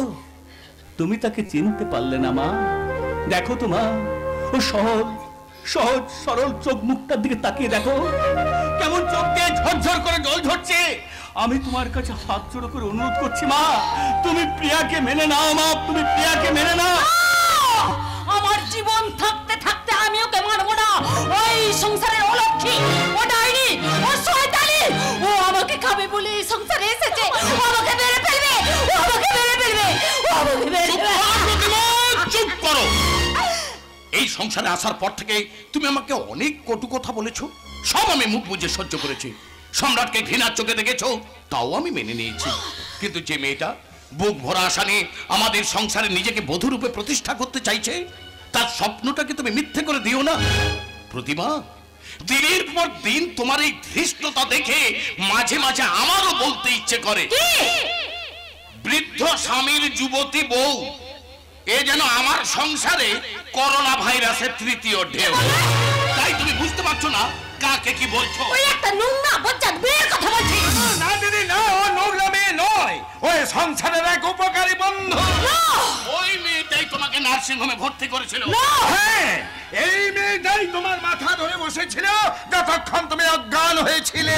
A: তুমি তাকে চিনতে পারলে না মা? দেখো তো মা, ও সহজ সহজ সরল চোখ মুখটার দিকে তাকিয়ে দেখো, কেমন চোখ দিয়ে ঝরঝর করে জল ঝরছে। আমি তোমার কাছে হাত জোড়ো করে অনুরোধ করছি মা, তুমি প্রিয়াকে মেনে নাও মা, তুমি প্রিয়াকে মেনে নাও।
B: আমার জীবন থাকতে থাকতে আমি ওকে মানবো না। ওই সংসারের অলক্ষী, ও ডাইনি, ও শয়তানি, ও আমাকে খাবে বলে এই সংসারে এসেছে। ও আমাকে মেরে ফেলবে, ও আমাকে মেরে ফেলবে, ও আমাকে মেরে ফেলবে।
F: চুপ করো। এই সংসারে আসার পর থেকে তুমি আমাকে অনেক কটু কথা বলেছো, সব আমি মুখ বুজে সহ্য করেছি। সম্রাটকে ঘৃণার চোখে দেখেছো, তাও আমি মেনে নিয়েছি। কিন্তু যে মেয়েটা বুক ভরা আশা নিয়ে আমাদের সংসারে নিজেকে বধূরূপে প্রতিষ্ঠা করতে চাইছে, তার স্বপ্নটাকে তুমি মিথ্যে করে দিও না। প্রতিমা, দিনের পর দিন তোমার এই ধৃষ্টতা দেখে মাঝে মাঝে আমারও বলতে ইচ্ছে করে, বৃদ্ধ স্বামীর যুবতী বউ, এ যেন আমার সংসারে করোনা ভাইরাসের তৃতীয় ঢেউ। তাই তুমি বুঝতে পারছো না কাকে কি বলছো?
B: ওই একটা নোংরা বজ্জাত মেয়ের কথা বলছি।
E: না দিদি না, ও নোংরা মেয়ে নয়, ওই সংসারের এক উপকারী বন্ধু।
F: ওই মেয়েটাই তোমাকে নার্সিং হোমে ভর্তি করেছিল।
E: হ্যাঁ, এই মেয়েটাই তোমার মাথা ধরে বসেছিল যতক্ষণ তুমি অজ্ঞান হয়েছিলে।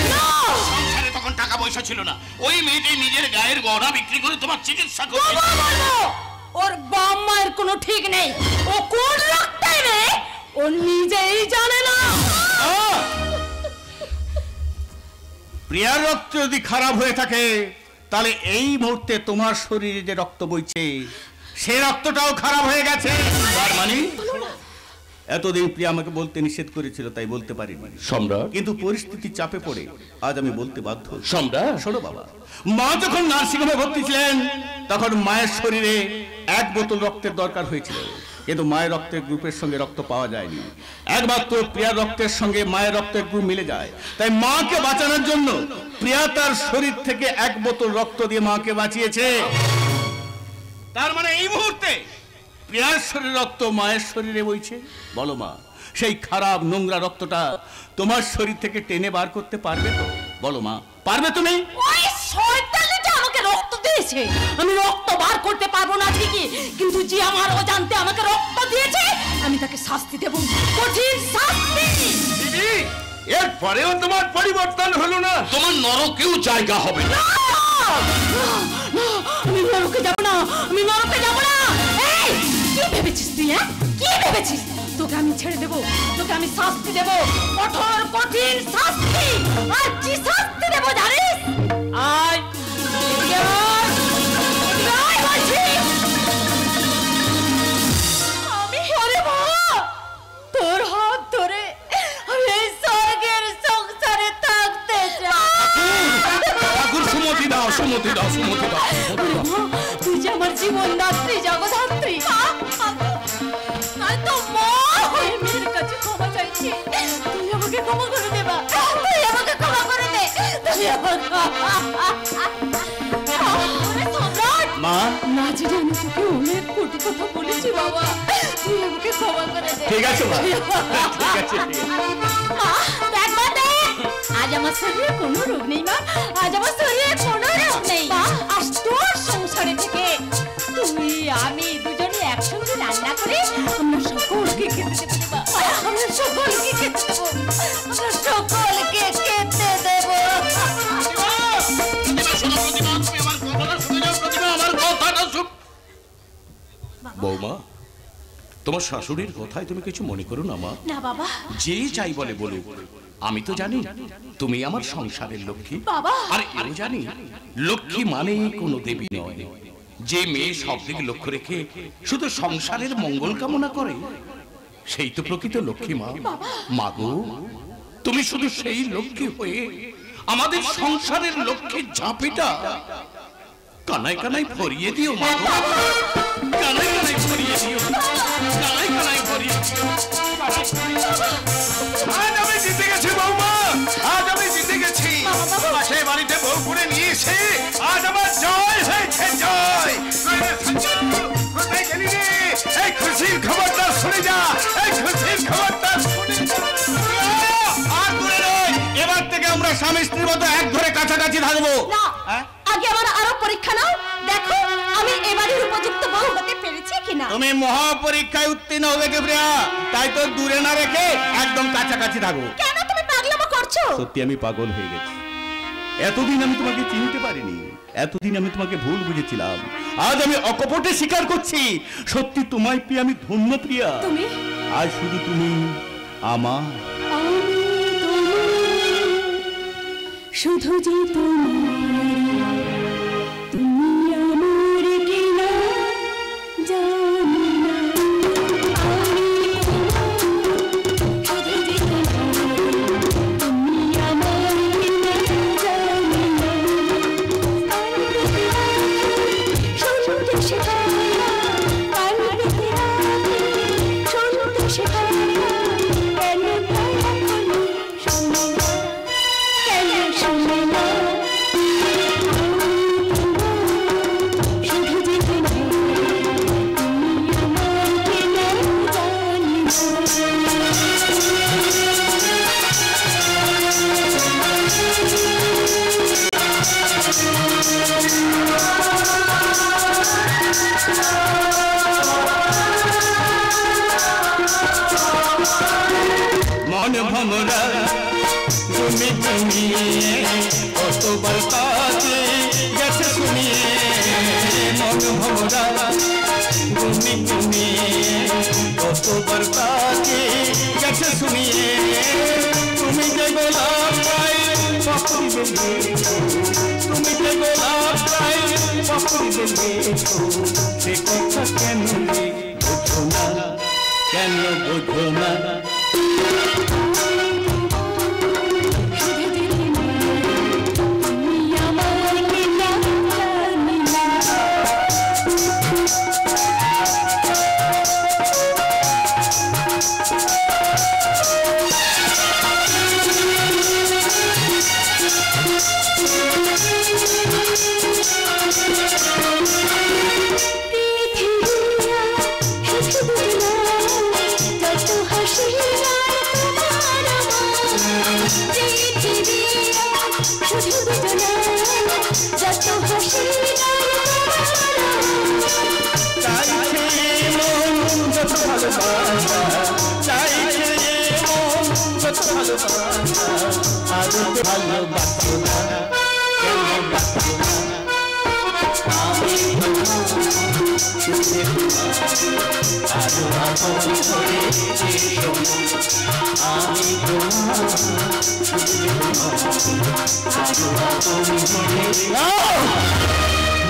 F: সংসারে তখন টাকা পয়সা ছিল না, ওই মেয়েটি নিজের গায়ের গহনা বিক্রি করে তোমার চিকিৎসা করছিল।
B: ওর বাপ মায়ের কোনো ঠিক নেই, ও কোন রক্তের মেয়ে ও নিজেই জানে না।
A: প্রিয়ার রক্ত যদি খারাপ হয়ে থাকে তাহলে এই মুহূর্তে তোমার শরীরে যে রক্ত বইছে সে রক্তটাও খারাপ হয়ে গেছে। তার মানে এতদিন প্রিয়া আমাকে বলতে নিষেধ করেছিল, তাই বলতে পারিনি
F: সম্রাট।
A: কিন্তু পরিস্থিতি চাপে পড়ে আজ আমি বলতে বাধ্য।
F: সম্রাট,
A: শোনো বাবা, মা যখন নার্সিংহোমে ভর্তি ছিলেন তখন মায়ের শরীরে 1 বোতল রক্তের দরকার হয়েছিল, কিন্তু মায়ের রক্তের গ্রুপের সঙ্গে রক্ত পাওয়া যায়নি। একমাত্র প্রিয়ার রক্তের সঙ্গে মায়ের রক্তের গ্রুপ মিলে যায়, তাই মাকে বাঁচানোর জন্য প্রিয়া তার শরীর থেকে 1 বোতল রক্ত দিয়ে মাকে বাঁচিয়েছে। তার মানে এই মুহূর্তে প্রিয়ার শরীরে রক্ত মায়ের শরীরে বইছে। বলো মা, সেই খারাপ নোংরা রক্তটা তোমার শরীর থেকে টেনে বার করতে পারবে তো? বলো মা, পারবে তুমি?
B: ওই শয়তানটা আমাকে রক্ত দিয়েছে, আমি রক্ত বার করতে পারবো না ঠিকই, কিন্তু যে আমার অজান্তে আমাকে রক্ত দিয়েছে আমি তাকে শাস্তি দেব, কঠিন শাস্তি।
E: দিদি, এরপরেও তোমার পরিবর্তন হলো না?
F: তোমার নরকেও জায়গা হবে না।
B: আমি নরকে যাব না, আমি নরকে যাব না। এই কি ভেবেছিস তুই? কি ভেবেছিস? তোকে আমি ছেড়ে দেব, তোকে আমি শাস্তি দেব, কঠোর কঠিন শাস্তি। আর কি শাস্তি দেব জানিস? আয় আমি আরে বাবা, তোর হাত ধরে আমি এই স্বর্গের সংসারে থাকতে চাই।
F: সুমতি দাও, সুমতি দাও, সুমতি দাও।
B: তুই যে আমার জীবন দাত্রী, জগদ্ধাত্রী, আমি তো মা হয়ে মেয়ের কাছে ক্ষমা চাইছি। তুই আমাকে ক্ষমা করে দে মা, তুই আমাকে ক্ষমা করে দে, তুই আমাকে
A: মা,
B: না জেনে আমি তোকে অনেক কটু কথা বলেছি বাবা, তুই আমাকে ক্ষমা করে দে।
A: ঠিক আছে মা, ঠিক আছে, ঠিক আছে।
B: মা, দেখ মা, দেখ, আজ আমার শরীরে কোনো রোগ নেই মা, আজ আমার শরীরে কোনো রোগ নেই। আজ তোর সংসারে থেকে তুই আমি দুজনে একসঙ্গে রান্না করে আমরা সকলকে খেতে দেবো মা, আমরা সকলকে খেতে দেবো, আমরা সকলকে খেতে দেবো।
F: বৌমা, তোমার শাশুড়ির কথায় তুমি কিছু মনে করো না মা।
B: না বাবা,
F: যে চাই বলে বলুক, আমি তো জানি তুমি আমার সংসারের লক্ষ্মী।
B: বাবা,
F: আর আমি জানি লক্ষ্মী মানে কোনো দেবী নয়। যে মেয়ে সব দিকে লক্ষ্য রেখে শুধু সংসারের মঙ্গল কামনা করে সেই তো প্রকৃত লক্ষ্মী মা। মাগো, তুমি শুধু সেই লক্ষ্মী হয়ে আমাদের সংসারের লক্ষ্মীর ঝাঁপিটা কানায় কানায় ভরিয়ে দিও মা, কানায় কানায় ভরিয়ে দিও, কানায় কানায় ভরিয়ে দিও।
E: আজ আমি জিতে গেছি বৌমা, আজ আমি জিতে গেছি। পাশে বাড়িতে বউ করে নিয়েছে, আজ আমার জয় হয়েছে, জয়। কোথায় গেলি রে? এই খুশির খবরটা শুনে যা, এই খুশির খবরটা শুনে যা।
A: আর দূরে নয়, এবার থেকে আমরা স্বামী স্ত্রীর মতো এক ধরে কাছাকাছি থাকবো।
B: না, আগে আমার আরো পরীক্ষা নাও, দেখো আমি এবারের উপযুক্ত বউ হতে পেরেছি কিনা।
A: তুমি মহা পরীক্ষায় উত্তীর্ণ হবে কে প্রিয়া, তাই তো দূরে না রেখে একদম কাছাকাছি থাকবো।
B: কেন তুমি পাগলামো করছো?
A: সত্যি আমি পাগল হয়ে গেছি। এতদিন আমি তোমাকে চিনতে পারিনি, এতদিন আমি তোমাকে ভুল বুঝেছিলাম। আজ আমি অকপটে স্বীকার করছি, সত্যি তোমায় পেয়ে আমি ধন্য প্রিয়া।
B: তুমি
A: আজ শুধু তুমি আমার,
B: শুধু যে তোমার, তুমি আমার কিনা জানি না, শুধু যে তুমি আমার কিনা জানি না, শুনতে শেখায়, কান পেতে রাখি, শুনতে শেখায়, কেন এখনো শোনো না, কেন শোনো না, শুধু যে তুমি আমার কিনা জানি না।
A: মন ভরা তুমি তুমি কতবার তাকে গেছে শুনিয়ে তুমি যে গোলাপ প্রায় পাপড়ি বেঁধেছো তুমি যে গোলাপ প্রায় পাপড়ি বেঁধেছো সে কথা কেন বোঝো না কেন বোঝো না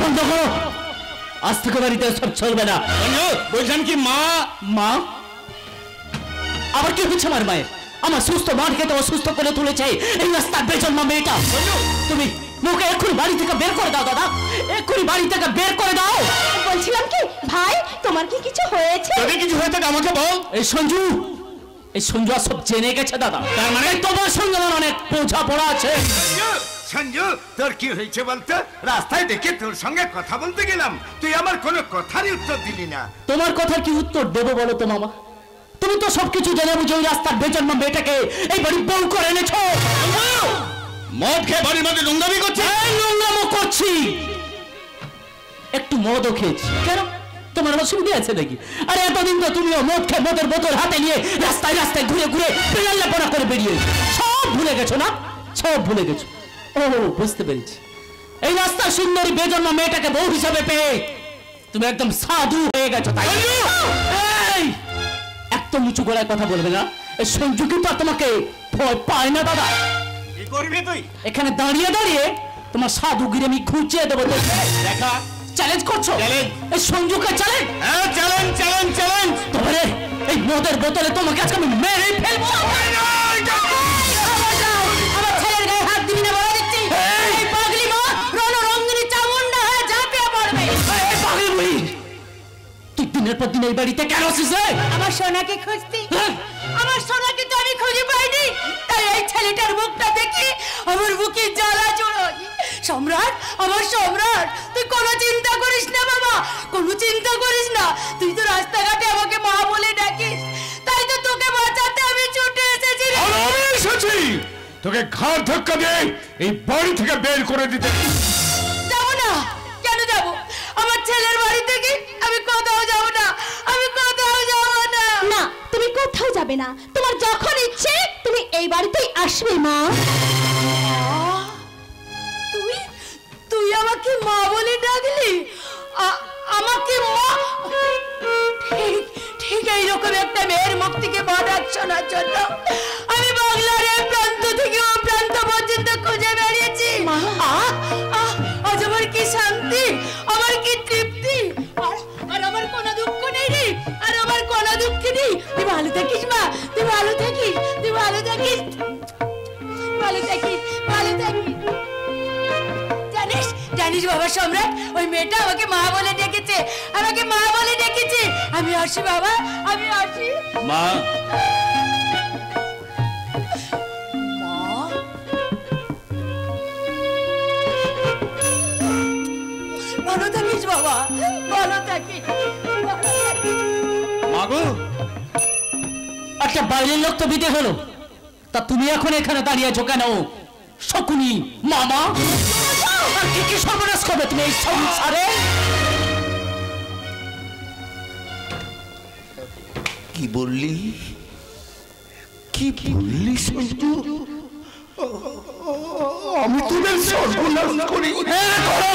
A: বন্ধ করো, আজ থেকে বাড়িতে সব চলবে না। বলছেন কি মা? মা আবার কি হচ্ছে আমার মায়ের? আমার সুস্থ মাকে তো অসুস্থ করে তুলেছে এই রাস্তার বেজন্মা মেয়েটা। তুমি মুখে এক্ষুনি বাড়ি থেকে বের করে দাও দাদা, এক্ষুনি বাড়ি থেকে বের করে দাও।
B: বলছিলাম কি ভাই, তোমার কি কিছু হয়েছে?
A: যদি কিছু হয়ে থাকে আমাকে বল। এই সঞ্জু আর সব জেনে গেছে দাদা। তার মানে তোমার সঙ্গে আমার অনেক বোঝাপড়া আছে।
E: সঞ্জু, তোর কি হয়েছে বলতো? রাস্তায় দেখে তোর সঙ্গে কথা বলতে গেলাম, তুই আমার কোনো কথারই উত্তর দিলি না।
A: তোমার কথার কি উত্তর দেবো বলো তো মামা? তুমি তো সবকিছু জেনে বুঝে ওই রাস্তার বেজন্মা মেয়েটাকে এই বাড়ি বউ করে এনেছো। মদ খেয়ে বাড়ির মধ্যে নোংরামি করছি। নোংরামো করছি, একটু মদও খেয়েছি। কেন, তোমার অসুবিধা আছে নাকি? আরে এতদিন তো তুমিও মদ খেয়ে মদের বোতল হাতে নিয়ে রাস্তায় রাস্তায় ঘুরে ঘুরে পেলাল্লাপনা করে বেরিয়ে সব ভুলে গেছো না? সব ভুলে গেছো। ও বুঝতে পেরেছি, এই রাস্তার সুন্দরী বেজন্মা মেয়েটাকে বউ হিসাবে পেয়ে তুমি একদম সাধু হয়ে গেছো, তাই? একদম নিচু গলায় কথা বলবে না। এই সঞ্জু কিন্তু আর তোমাকে ভয় পায় না দাদা।
E: কি করবি তুই?
A: এখানে দাঁড়িয়ে দাঁড়িয়ে তোমার সাধুগিরি আমি ঘুচিয়ে দেবো। দেখা, চ্যালেঞ্জ করছো? এই সঞ্জুকে চ্যালেঞ্জ? হ্যাঁ, চ্যালেঞ্জ চ্যালেঞ্জ চ্যালেঞ্জ। তোমারে এই মদের বোতলে তোমাকে আজকে আমি মেরে ফেলবো। আমার ছেলের গায়ে হাত দিবি না বলে দিচ্ছি। এই পাগলি মা রণরঙ্গিনী চামুন্ডা হয়ে ঝাঁপিয়ে পড়বে। এই পাগলি বুড়ি, তুই দিনের পর দিন এই বাড়িতে কেন আসিস?
B: আমার সোনাকে খুঁজতি? আমার সোনাকে তো আমি খুঁজে পাইনি, তাই এই ছেলেটার মুখটা দেখি আমার বুকে জ্বালা চড়াই। সম্রাট, আমার সম্রাট, তুই কোনো চিন্তা করিস না বাবা, কোনো চিন্তা করিস না। তুই তো রাস্তাঘাটে আমাকে মা বলে ডাকিস, তাই তো তোকে বাঁচাতে আমি ছুটে এসেছি।
C: আমি এসেছি তোকে ঘাড় ধাক্কা দিয়ে এই বাড়ি থেকে বের করে দিতে।
B: যাবো না। কেন যাবো? আমার ছেলের বাড়ি থেকে আমি কোথাও যাবো না, আমি কোথাও যাবো না। না, তুমি কোথাও যাবে না, তোমার যখন ইচ্ছে তুমি এই বাড়িতেই আসবে মা। তুই আমাকে মা বলে ডাকলি? আমাকে মা? ঠিক এইরকম একটা মেয়ের মুখ থেকে মা ডাক শোনার জন্য আমি বাংলার এক প্রান্ত থেকে ও প্রান্ত পর্যন্ত খুঁজে বেরিয়েছি। আজ আমার কি শান্তি, আমার কি তৃপ্তি, আর আমার কোনো দুঃখ নেই রে, আর আমার কোনো দুঃখ নেই। তুই ভালো থাকিস মা, তুই ভালো থাকিস, তুই ভালো থাকিস, ভালো থাকিস, ভালো থাকিস। জানিস বাবা সম্রাট, ওই মেয়েটা আমাকে মা বলে ডেকেছে, আমাকে মা বলে ডেকেছে। আমি আসি বাবা, আমি আসি।
A: মা,
B: ভালো থাকিস বাবা, ভালো থাকিস।
A: মাগো, একটা বাইরের লোক তো বিদে হলো, তা তুমি এখন এখানে দাঁড়িয়ে আছো কেন? শকুনি মামা, আর কি কি সর্বনাশ করবে তুমি এই সংসারে?
E: কি বললি? কি বললি সঞ্জু? আমি তোদের সর্বনাশ করি?
A: হ্যাঁ করো,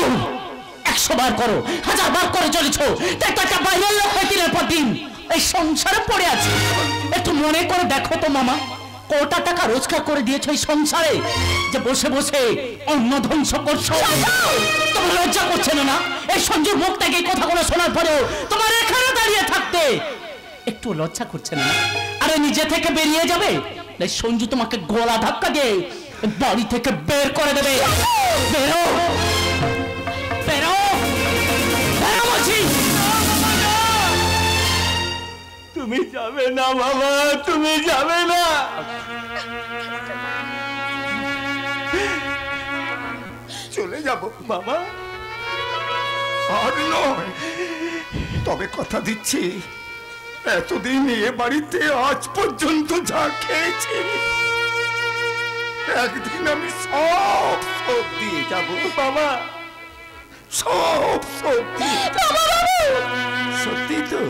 D: 100 বার করো, 1000 বার করে চলেছো, তাই তো একটা বাইরের লোক হয়ে দিনের পর দিন এই সংসারে পড়ে আছে। একটু মনে করে দেখো তো মামা, কটা টাকা রোজগার করে দিয়েছো এই সংসারে, যে বসে বসে অন্ন ধ্বংস করছো। তোমার লজ্জা করছে না? এই সঞ্জুর মুখ থেকে এই কথাগুলো শোনার পরেও তোমার এখানে দাঁড়িয়ে থাকতে একটু লজ্জা করছে না? আরে নিজে থেকে বেরিয়ে যাবে, এই সঞ্জু তোমাকে গলা ধাক্কা দিয়ে বাড়ি থেকে বের করে দেবে। বেরো, বেরো, বেরো বলছি।
A: তুমি যাবে না বাবা, তুমি যাবে না।
E: চলে যাব
A: বাবা,
E: আর নয়, তবে কথা দিচ্ছি, এতদিন এ বাড়িতে আজ পর্যন্ত যা খেয়েছি, একদিন আমি সব সব দিয়ে যাব বাবা, সব সব দিয়ে। সত্যি তো,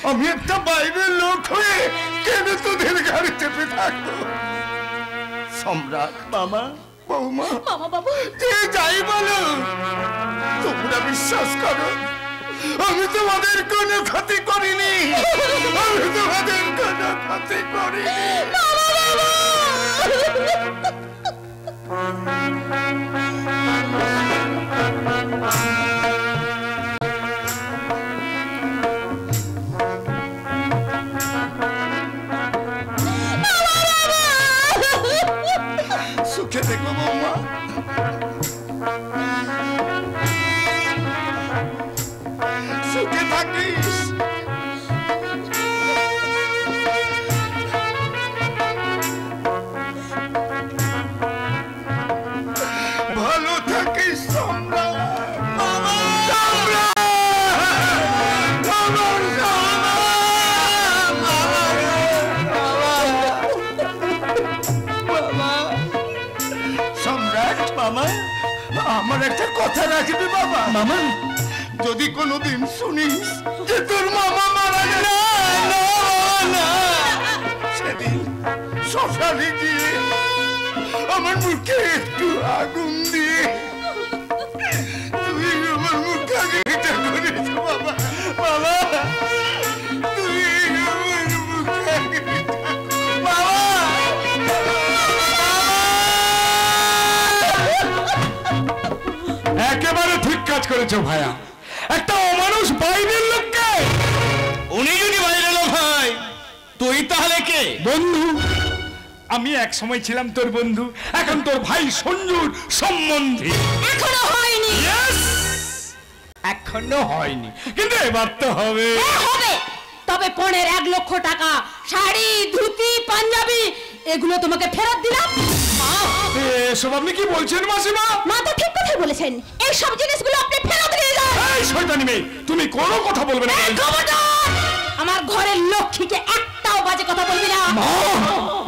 E: আমি একটা বাইরের লোক হয়ে কেন তোদের ঘাড়ে চেপে থাকবো? সম্রাট,
A: মামা,
E: বৌমা,
B: মামা বাবু,
E: যে যাই বলো, তোমরা বিশ্বাস করো, আমি তোমাদের কোনো ক্ষতি করিনি, আমি তোমাদের কোনো ক্ষতি করিনি। সুখে দেখো বৌমা, সুখে থাকিস। ভালো থাকিস সম্রাট। সম্রাট মামা, আমার একটা কথা রাখবি বাবা?
D: মামা,
E: যদি কোনোদিন শুনিস যে তোর মামা মারা গেল, সেদিন শ্মশানে গিয়ে আমার মুখে একটু আগুন দিয়ে তুই আমার মুখে আগে এটা করেছ বাবা। বাবা, তুই আমার মুখে আগে বাবা।
C: একেবারে ঠিক কাজ করেছো ভাইয়া, একটা অমানুষ বাইরের লোককে।
A: উনি যদি বাইরে লোক হয়, তুই তাহলে কে?
C: বন্ধু, আমি এক সময় ছিলাম তোর বন্ধু, এখন তোর ভাই সঞ্জুর সম্বন্ধী।
B: এখনো হয়নি।
C: এখনো হয়নি, কিন্তু এবার তো হবে।
B: হবে, তবে পণের 1 লক্ষ টাকা, শাড়ি, ধুতি, পাঞ্জাবি এগুলো তোমাকে ফেরত দিলাম।
C: এসব আপনি কি বলছেন মাসিমা?
B: মা তো ঠিক কথাই বলেছেন, এই সব জিনিসগুলো আপনি ফেরত দিয়ে যান।
C: এই শয়তানি মেয়ে, তুমি কোনো কথা বলবে না।
B: এই খবরদার! আমার ঘরের লক্ষ্মীকে একটাও বাজে কথা বলবি না।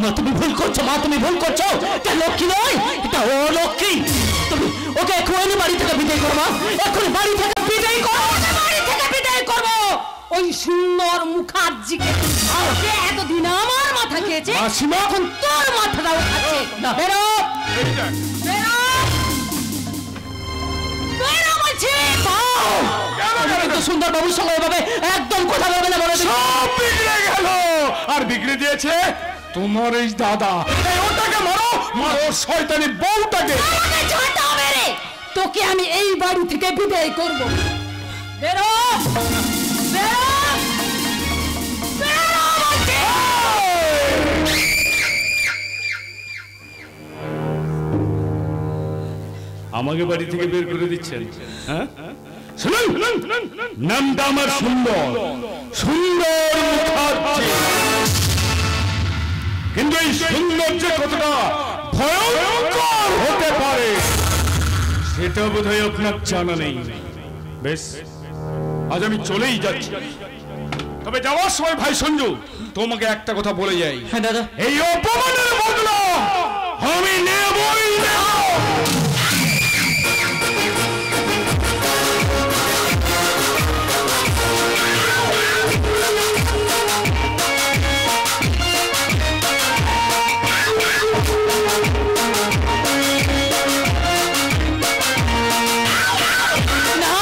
D: মা তুমি ভুল করছো, মা তুমি ভুল করছো। এটা লক্ষ্মী নয়, এটা ও লক্ষ্মী। তুমি ওকে এখনই বাড়ি থেকে বিদায় করো মা, এখন বাড়ি থেকে বিদায় করো।
B: বাড়ি থেকে বিদায় করব ওই সুন্দর মুখার্জিকে, যে এতদিন আমার মাথা খেয়েছে,
C: মাসিমা,
B: এখন তোর মাথাটাও খাচ্ছে। বেরো, বেরো, বেরো বলছি।
D: কিন্তু সুন্দর বাবুর সঙ্গে এভাবে একদম কথা বলবে না, বলে দিলাম।
C: সব বিগড়ে গেল। আর বিগড়ে দিয়েছে তোমার এই দাদা। এই ওটাকে মারো, মারো শয়তানি বউটাকে।
B: আমাকে ঝাঁটা মেরে তোকে আমি এই বাড়ি থেকে বিদায় করব। বেরো, বেরো, বেরো বলছি।
C: আমাকে বাড়ি থেকে বের করে দিচ্ছেন? হ্যাঁ, শুনুন, নামটা আমার সুন্দর, সুন্দর মুখার্জি। কিন্তু এই সৌন্দর্য কতটা ভয়ঙ্কর হতে পারে সেটা বোধহয় আপনার জানা নেই। বেশ, আজ আমি চলেই যাচ্ছি, তবে যাওয়ার সময় ভাই সঞ্জু তোমাকে একটা কথা বলে যাই।
D: হ্যাঁ দাদা।
C: এই অপমানের বদলা আমি নেবই নেব।
D: না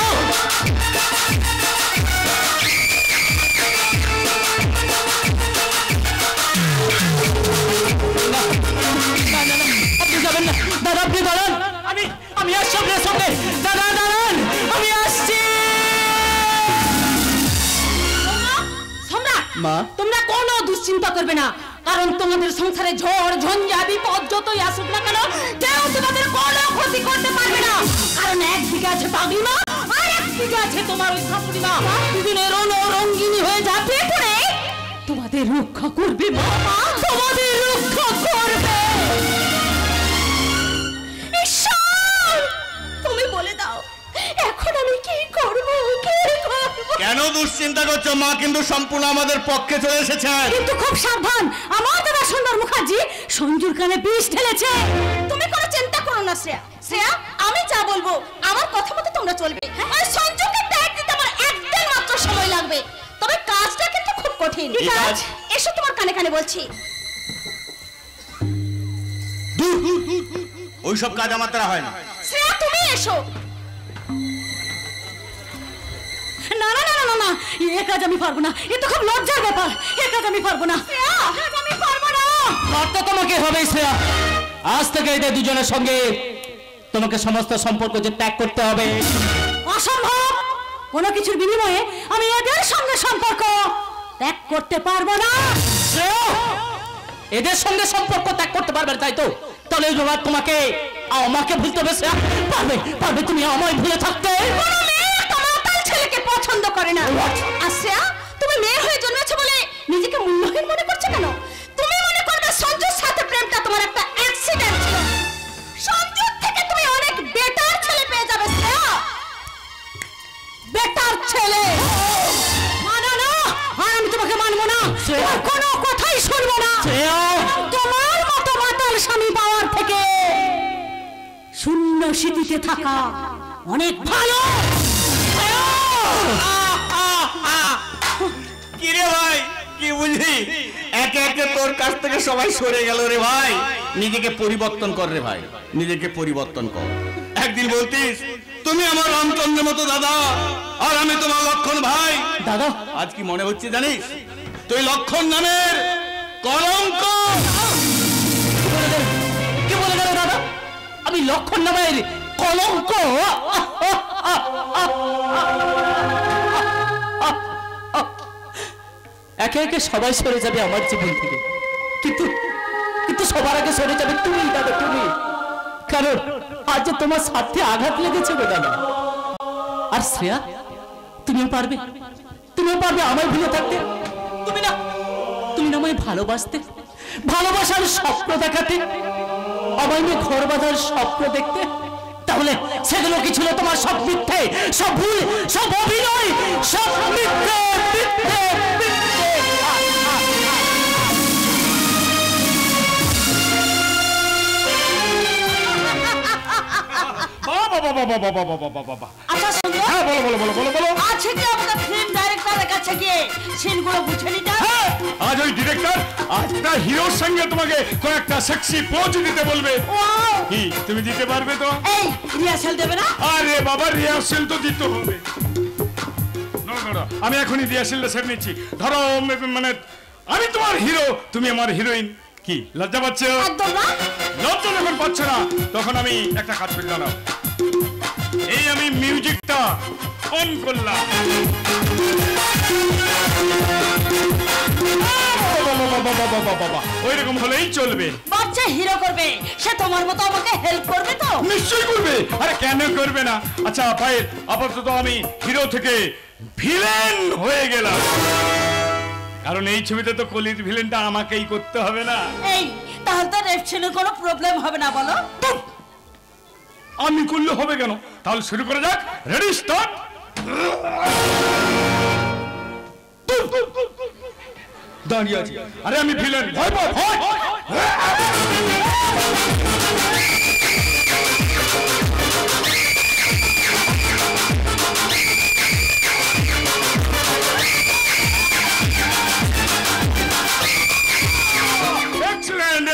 D: মা
B: তোমরা কোনো দুশ্চিন্তা করবে না, কারণ তোমাদের সংসারে ঝড় ঝঞ্ঝা বিপদ যতই আসুক না কেন কেউ তোমাদের কোনো ক্ষতি করতে পারবে না, কারণ একদিকে আছে পাগলি মা আর একদিকে আছে তোমার ওই শাশুড়ি মা, দুদিনের রঙিনী হয়ে ঝাঁপিয়ে পড়ে তোমাদের রক্ষা করবে মা, তোমাদের রক্ষা করবে। ঈশ্বর, তুমি বলে দাও এখন আমি কি করব, কি করব?
A: কেন দুশ্চিন্তা করছো মা? কিন্তু সম্পূর্ণ আমাদের পক্ষে চলে এসেছেন।
B: কিন্তু খুব সাবধান, আমার দাদা সুন্দর মুখার্জি সঞ্জুর কানে বিষ ঢেলেছে। তুমি কোনো চিন্তা করো না শ্রেয়া। শ্রেয়া, আমি যা বলবো আমার কথা মতো তোমরা চলবে। আর সঞ্জুকে ট্যাগ দিতে আমার একদিন মাত্র সময় লাগবে, তবে কাজটা কিন্তু খুব কঠিন।
A: কি কাজ?
B: এসো তোমার কানে কানে বলছি।
A: ওইসব কাজ আমার দ্বারা হয় না।
B: শ্রেয়া, তুমি এসো। না না না না না, এ কাজ আমি পারবো না, এ তো খুব লজ্জার ব্যাপার, এ কাজ আমি পারবো না। শ্রেয়া, আমি পারবো না।
D: করতে তোমাকে হবে শ্রেয়া, আজ থেকে এদের দুজনের সঙ্গে তোমাকে সমস্ত সম্পর্ক যে ত্যাগ করতে হবে।
B: অসম্ভব, কোনো কিছুর বিনিময়ে আমি এদের সঙ্গে সম্পর্ক ত্যাগ করতে পারবো না।
D: শ্রেয়া, এদের সঙ্গে সম্পর্ক ত্যাগ করতে পারবে তাই তো? তাহলে এই জন্য তোমাকে আমাকে ভুলতে হবে শ্রেয়া। পারবে পারবে তুমি আমায় ভুলে থাকতে?
B: কোনো মেয়ে একটা মাতাল ছেলেকে পছন্দ করে না। আর শ্রেয়া, তুমি মেয়ে হয়ে জন্মেছো বলে নিজেকে মূল্যহীন মনে করছো কেন? তুমি মনে করবে সঞ্জুর সাথে প্রেমটা তোমার একটা অ্যাক্সিডেন্ট ছিল। সঞ্জুর থেকে তুমি অনেক বেটার ছেলে পেয়ে যাবে শ্রেয়া, বেটার ছেলে। মানো না, আর আমি তোমাকে মানবো না, তোমার কোনো কথাই শুনবো না। তোমার মতো মাতাল স্বামী পাওয়ার থেকে শূন্য স্মৃতিতে থাকা অনেক ভালো।
A: কি রে ভাই, কি বুঝলি? একে একে তোর কাছ থেকে সবাই সরে গেল রে ভাই। নিজেকে পরিবর্তন কর রে ভাই, নিজেকে পরিবর্তন কর। একদিন বলতিস তুমি আমার রামচন্দ্রের মতো দাদা, আর আমি তোমার লক্ষণ ভাই।
D: দাদা,
A: আজ কি মনে হচ্ছে জানিস? তুই লক্ষণ নামের কলঙ্ক।
D: কি বলে গেল দাদা? আমি লক্ষণ নামের কলঙ্ক? একে একে সবাই সরে যাবে আমার জীবন থেকে, কিন্তু কিন্তু সবার আগে সরে যাবে তুমি দাদা, তুমি। কারণ আজ যে তোমার সাথে আঘাত লেগেছে গো দাদা। আর শ্রেয়া, তুমিও পারবে, তুমিও পারবে আমায় ভুলে থাকতে। তুমি না আমায় ভালোবাসতে, ভালোবাসার স্বপ্ন দেখাতে, আমায় নিয়ে ঘর বাঁধার স্বপ্ন দেখতে। তাহলে সেগুলো কি ছিল তোমার? সব মিথ্যে, সব ভুল, সব অভিনয়, সব মিথ্যে মিথ্যে মিথ্যে।
B: আচ্ছা সুন্দর,
C: হ্যাঁ বলো বলো বলো বলো বলো।
B: আছে কি আমাদের ফিল্ম ডাইরেক্টরের কাছে গিয়ে সিনগুলো বুঝে নিতে?
C: আজ ওই ডিরেক্টর একটা হিরোর সঙ্গে তোমাকে কয়েকটা সেক্সি পোজ দিতে বলবে। কি তুমি দিতে পারবে তো?
B: এই রিহার্সাল দেবে না?
C: আরে বাবা, রিহার্সেল তো দিতে হবে। আমি এখনই রিহার্সেলটা সেরে নিচ্ছি। ধরো মানে আমি তোমার হিরো, তুমি আমার হিরোইন। কি লজ্জা পাচ্ছ?
B: একদম না।
C: লজ্জা যখন পাচ্ছ না, তখন আমি একটা কাজ করে জানাও। এই আমি মিউজিকটা অন করলাম। ওইরকম হলেই চলবে।
B: বাচ্চা হিরো করবে, সে তোমার মতো আমাকে হেল্প করবে তো?
C: নিশ্চয়ই করবে। আরে কেন করবে না? আচ্ছা পায়েল, আপাতত আমি হিরো থেকে ভিলেন হয়ে গেলাম, কারণ এই ছবিতে তো কলির ভিলেনটা আমাকেই করতে হবে না।
B: এই তাহলে তো রেপশনের কোনো প্রবলেম হবে না বলো?
C: আমি করলে হবে কেন? তাহলে শুরু করা যাক। Ready, start. দাঁড়িয়ে আছি। আরে আমি ভিলেন, ভয় পাও? ভয়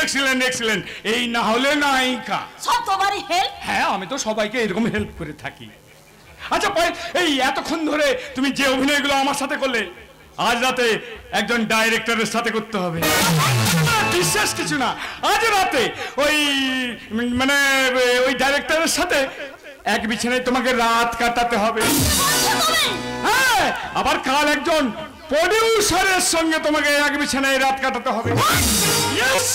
C: এক্সিলেন্ট এক্সিলেন্ট। এই না হলে নায়িকা।
B: সব তোমারই হেল্প?
C: হ্যাঁ, আমি তো সবাইকে এরকম হেল্প করে থাকি। আচ্ছা পায়েল, এই এতক্ষণ ধরে তুমি যে অভিনয়গুলো আমার সাথে করলে, আজ রাতে একজন ডাইরেক্টরের সাথে করতে হবে। বিশ্বাস কিছু না, আজ রাতে ওই মানে ওই ডাইরেক্টরের সাথে এক বিছানায় তোমাকে রাত কাটাতে হবে। হ্যাঁ, আবার কাল একজন প্রডিউসারের সঙ্গে তোমাকে এক বিছানায় রাত কাটাতে হবে। Yes!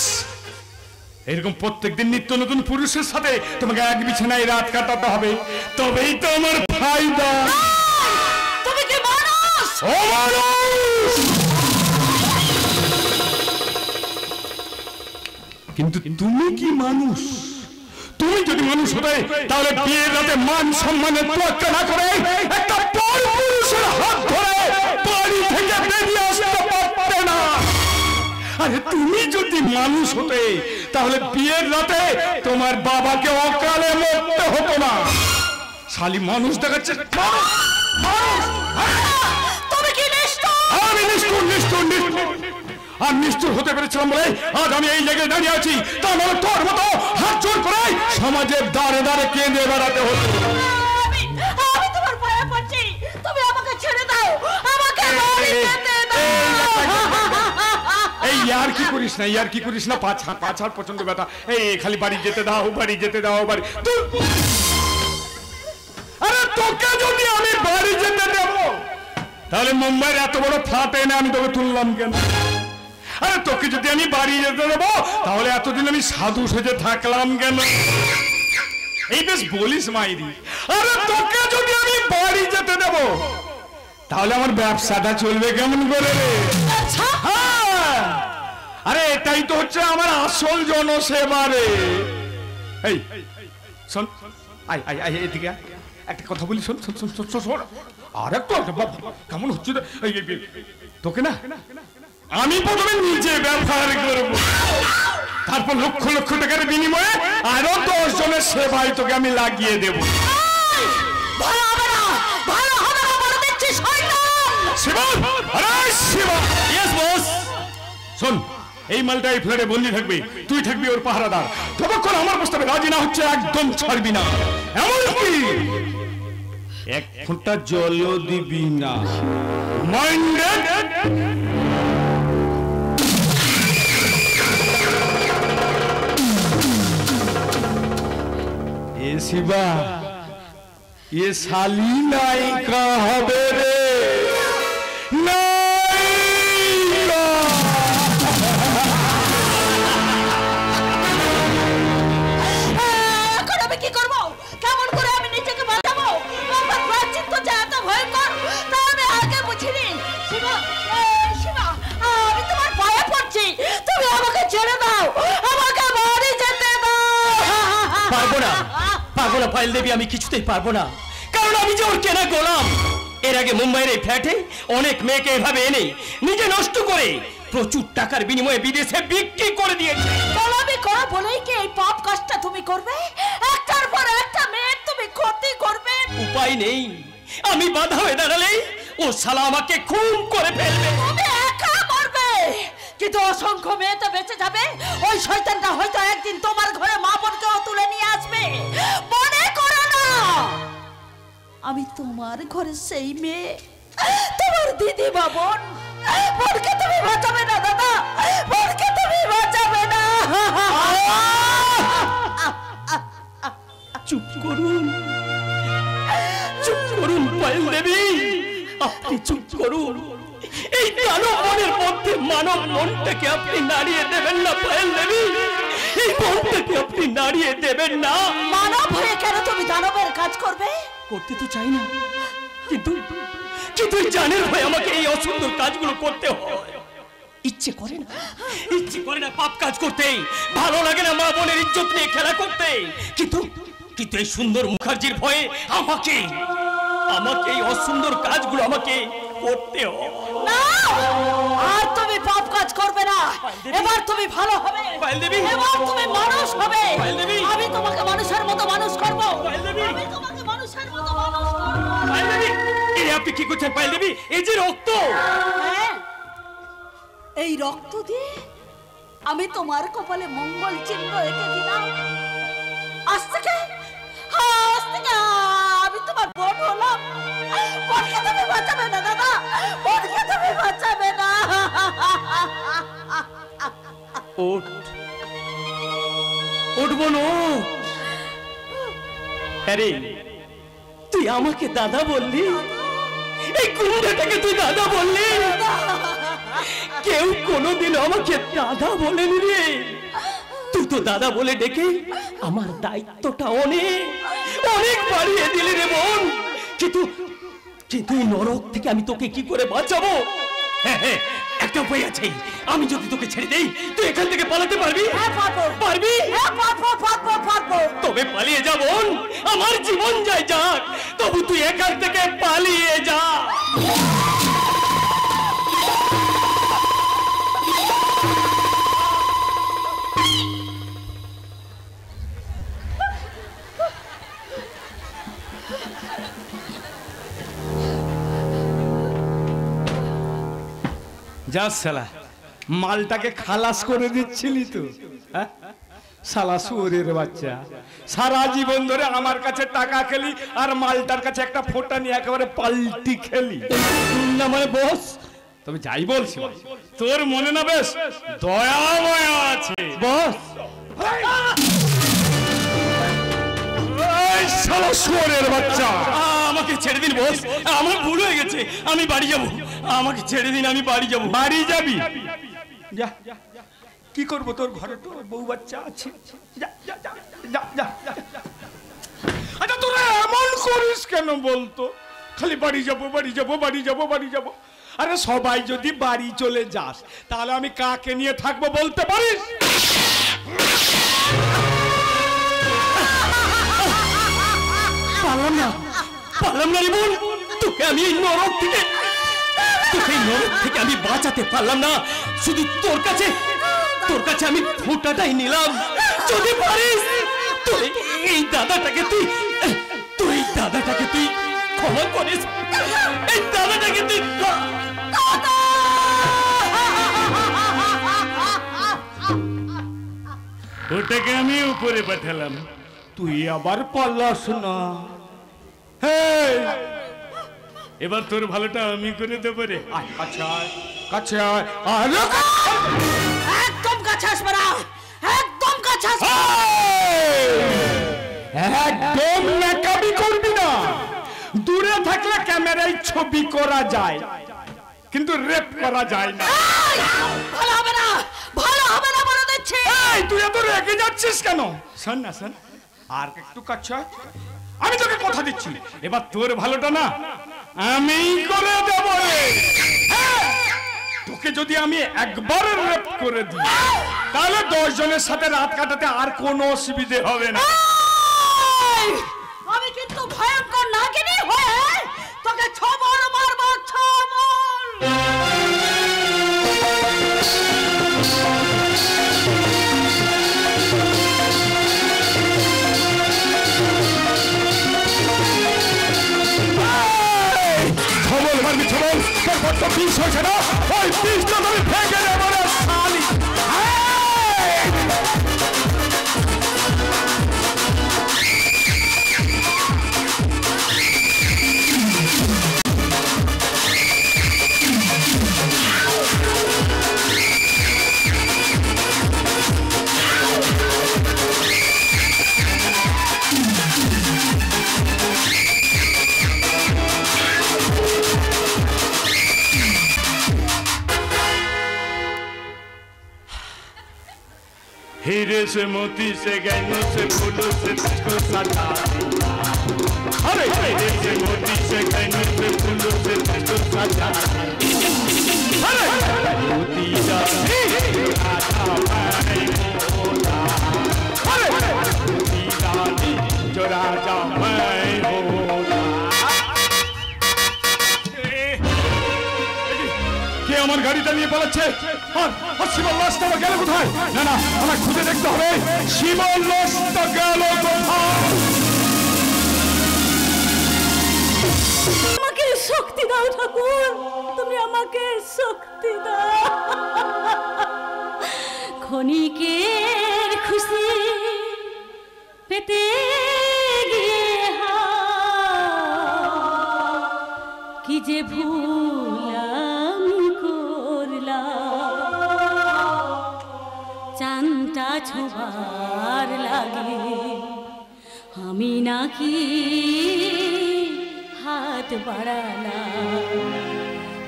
C: এরকম প্রত্যেকদিন নিত্য নতুন পুরুষের সাথে তোমাকে এক বিছানায় রাত কাটাতে হবে, তবেই তো আমার ফায়দা।
B: তুমি কি মানুষ?
C: অমানুষ! কিন্তু তুমি কি মানুষ? তুমি যদি মানুষ হতে তাহলে বিয়ের রাতে মান সম্মানের তোয়াক্কা না করে একটা পরপুরুষের হাত ধরে বাড়ি থেকে বেরিয়ে আসতে পারতে না। আরে তুমি যদি মানুষ হতে তাহলে বিয়ের রাতে তোমার বাবাকে অকালে মরতে হতো না। শালি মানুষ দেখাচ্ছে।
B: তুমি কি নিষ্ঠুর?
C: আমি নিষ্ঠুর নিষ্ঠুর নিষ্ঠুর আর নিষ্ঠুর হতে পেরেছিলাম বলে আজ আমি এই জায়গায় দাঁড়িয়ে আছি। তা নাহলে তোর মতো হাত জোর করে সমাজের দ্বারে দ্বারে কেঁদে বেড়াতে হতো।
B: আমি তোমার পায়ে পড়ছি, তুমি আমাকে ছেড়ে দাও, আমাকে বাড়ি যেতে দাও।
C: এই ইয়ার কি করিস না, ইয়ার কি করিস না, পাছার প্রচন্ড ব্যথা। এই খালি বাড়ি যেতে দাও, বাড়ি যেতে দাও, বাড়ি। আরে তোকে যদি আমি বাড়ি যেতে দেব তাহলে মুম্বাইয়ের এত বড় ফ্ল্যাট এনে আমি তোকে তুললাম কেন? আরে তোকে যদি আমি বাড়ি যেতে দেবো তাহলে এতদিন আমি সাধু সেজে থাকলাম কেন? এই বেশ বলিস মাইরি। আরে তোকে যদি আমি বাড়ি যেতে দেব তাহলে আমার ব্যবসাটা চলবে কেমন করে রে? হ্যাঁ, আরে এটাই তো হচ্ছে আমার আসল জনসেবা রে। এই শোন, আয় আয় আয় এদিকে আয়। একটা কথা বলি, শোন শোন শোন শোন শোন। আর একটু কেমন হচ্ছে তোকে না আমি প্রথমে নিজে ব্যবহার করবো, তারপর লক্ষ লক্ষ টাকার বিনিময়ে আরো 10 জনের সেবায় তোকে আমি লাগিয়ে দেব।
B: ভালো হবে না, ভালো হবে না বলে দিচ্ছি শয়তান।
C: শিবা, আরে শিবা।
D: Yes boss.
C: শোন, এই মালটা এই ফ্ল্যাটে বন্দি থাকবে, তুই থাকবি ওর পাহারাদার। যতক্ষণ আমার প্রস্তাবে রাজি না হচ্ছে একদম ছাড়বি না, এমনকি 1 ফোঁটা জলও দিবি না। মাইন্ডেড? এ শিবা, ये साली नायिका হবে রে, নায়িকা।
B: এখন আমি কি করব? কেমন করে আমি নিজেকে বাঁচাবো? আমার প্রাচিত্য যে এত ভয়ঙ্কর তা আমি আগে বুঝিনি। শিবা, শিবা, আমি তোমার পায়ে পড়ছি, তুমি আমাকে ছেড়ে দাও, আমাকে বাড়ি যেতে দাও।
D: পারবো না, পারবো না পায়েল দেবী, আমি কিছুতেই পারবো না, কারণ আমি যে ওর কেনা গোলাম। এর আগে মুম্বাইয়ের এই ফ্ল্যাটে অনেক মেয়েকে এভাবে এনে নিজে নষ্ট করে প্রচুর টাকার বিনিময়ে বিদেশে বিক্রি করে দিয়েছে।
B: গোলামি করো বলেই কি এই পাপ কাজটা তুমি করবে? একটার পর একটা মেয়ের তুমি ক্ষতি করবে।
D: উপায় নেই, আমি বাধা হয়ে দাঁড়ালেই ও শালা আমাকে খুন করে ফেলবে।
B: তুমি একা মরবে, কিন্তু অসংখ্য মেয়ে তো বেঁচে যাবে। ওই শয়তানটা হয়তো একদিন তোমার ঘরে মা বোনকেও তুলে নিয়ে আসবে। মনে করো না আমি তোমার ঘরে সেই মেয়ে, তোমার দিদি বাবন। বোনকে তুমি বাঁচাবে না দাদা, বোনকে তুমি বাঁচাবে না।
D: চুপ করুন, চুপ করুন পায়েল দেবী, আপনি চুপ করুন। এই দানব মনের মধ্যে মানব মনটাকে আপনি নাড়িয়ে দেবেন না পায়েল দেবী, এই মনটাকে আপনি নাড়িয়ে দেবেন না।
B: মানব হয়ে কেন তুমি দানবের কাজ করবে?
D: করতে তো চাই না, কিন্তু কিন্তু জানের ভয় আমাকে এই অসুন্দর কাজগুলো করতে হয়। ইচ্ছে করে না, ইচ্ছে করে না পাপ কাজ করতে, ভালো লাগে না মা বোনের ইজ্জত নিয়ে খেলা করতে, কিন্তু কিন্তু এই সুন্দর মুখার্জির ভয়ে আমাকে আমাকে এই অসুন্দর কাজগুলো আমাকে করতে হয়।
B: না, আর তুমি পাপ কাজ করবে না। এবার তুমি ভালো হবে,
D: পায়েল দেবী।
B: এবার তুমি মানুষ হবে।
D: পায়েল দেবী।
B: আমি তোমাকে মানুষের মতো মানুষ করব।
D: পায়েল দেবী।
B: আমি তোমাকে মানুষের মতো মানুষ করব।
D: পায়েল দেবী, এই আপনি কি করছেন পায়েল দেবী? এই যে রক্ত,
B: হ্যাঁ, এই রক্ত দিয়ে আমি তোমার কপালে মঙ্গল চিহ্ন এঁকে দিলাম। আজ থেকে আমি তোমার বোন হলাম। বোনকে তুমি বাঁচাবে না দাদা, বোনকে তুমি বাঁচাবে না।
D: ওঠ, উঠবো না। আরে তুই আমাকে দাদা বললি, এই গুন্ডাটাকে তুই দাদা বললি? কেউ কোনোদিন আমাকে দাদা বলেনি রে। তুই তো দাদা বলে ডেকে আমার দায়িত্বটা অনেক অনেক বাড়িয়ে দিলি রে বোন। কিন্তু এই নরক থেকে আমি তোকে কি করে বাঁচাবো? হ্যাঁ হ্যাঁ, একটা উপায় আছে। আমি যদি তোকে ছেড়ে দেই তুই এখান থেকে পালাতে পারবি? পারবি? তবে পালিয়ে যা বোন, আমার জীবন যায় যাক, তবু তুই এখান থেকে পালিয়ে যা।
C: যা শালা, মালটাকে খালাস করে দিচ্ছিলি তো? শালা শুয়োরের বাচ্চা, সারা জীবন ধরে আমার কাছে টাকা খেলি আর মালটার কাছে একটা ফোঁটা নিয়ে একেবারে পাল্টি খেলি না মানে বস। তবে যাই বলছি, তোর মনে না বেশ দয়া ময়া আছে বস। শালা শুয়োরের বাচ্চা,
D: আমাকে ছেড়ে দিন বস, আমার ভুল হয়ে গেছে, আমি বাড়ি যাব। আমাকে ছেড়ে দিন, আমি বাড়ি যাব।
C: বাড়ি যাবি? যা, কি করবো, তোর ঘরে তো বউ বাচ্চা আছে। যা যা যা যা যা। আচ্ছা তোরা এমন করিস কেন বলতো? খালি বাড়ি যাবো বাড়ি যাবো বাড়ি যাবো বাড়ি যাবো। আরে সবাই যদি বাড়ি চলে যাস তাহলে আমি কাকে নিয়ে থাকবো বলতে পারিস?
D: পারলাম না রে বোন, তোকে আমি এই নরক থেকে আমি বাঁচাতে পারলাম না। শুধু তোর কাছে আমি ফোঁটাটাই নিলাম। যদি পারিস এই দাদাটাকে তুই ক্ষমা করিস। এই দাদাটাকে তুই
C: ওটাকে আমি উপরে পাঠালাম, তুই আবার পারলাস না। এবার তোর ভালোটা আমি করে দেবো রে। কাছে
B: একদম কাছে আসবে না, একদম কাছে আসবে না।
C: একদম ন্যাকামি করবি না। দূরে থাকলে ক্যামেরায় ছবি করা যায়, কিন্তু রেপ করা যায় না।
B: ভালো হবে না, ভালো হবে না বলে দিচ্ছি।
C: তুই এত রেগে যাচ্ছিস কেন? শোন না শোন, আর একটু কাছে, আমি তোকে কথা দিচ্ছি এবার তোর ভালোটা না আমি করে দেব রে। তোকে যদি আমি একবার রেপ করে দিই তাহলে 10 জনের সাথে রাত কাটাতে আর কোনো অসুবিধে হবে না।
B: আমি কিন্তু ভয়ঙ্কর নাগিনী হয়ে তোকে ছবল মারবো, ছবল।
C: ছবল মারবি ছবল, তোর বড্ড বিষ হয়েছে না? ওই বিষটা তুমি ফেঁকে দেবো রে শালি। हीरे से मोती से गहनों से फूलों से तुझको सजा दिया। अरे हीरे से मोती से गहनों से फूलों से तुझको सजा दिया। अरे मोती रानी राजा मैं होता। अरे मोती रानी जो राजा मैं होता। কে আমার গাড়িটা নিয়ে পালাচ্ছে? আর শিবল লাশটা গেল কোথায়? না না, আমার খুঁজে দেখতে হবে শিবল লাশটা গেল কোথায়।
B: আমাকে শক্তি দাও ঠাকুর, তুমি আমাকে শক্তি দাও। ক্ষণিকের খুশি পেতে গিয়ে কি যে ভুল আমি করলাম। চানটা ছোবার লাগে আমি নাকি হার হাত বাড়ালা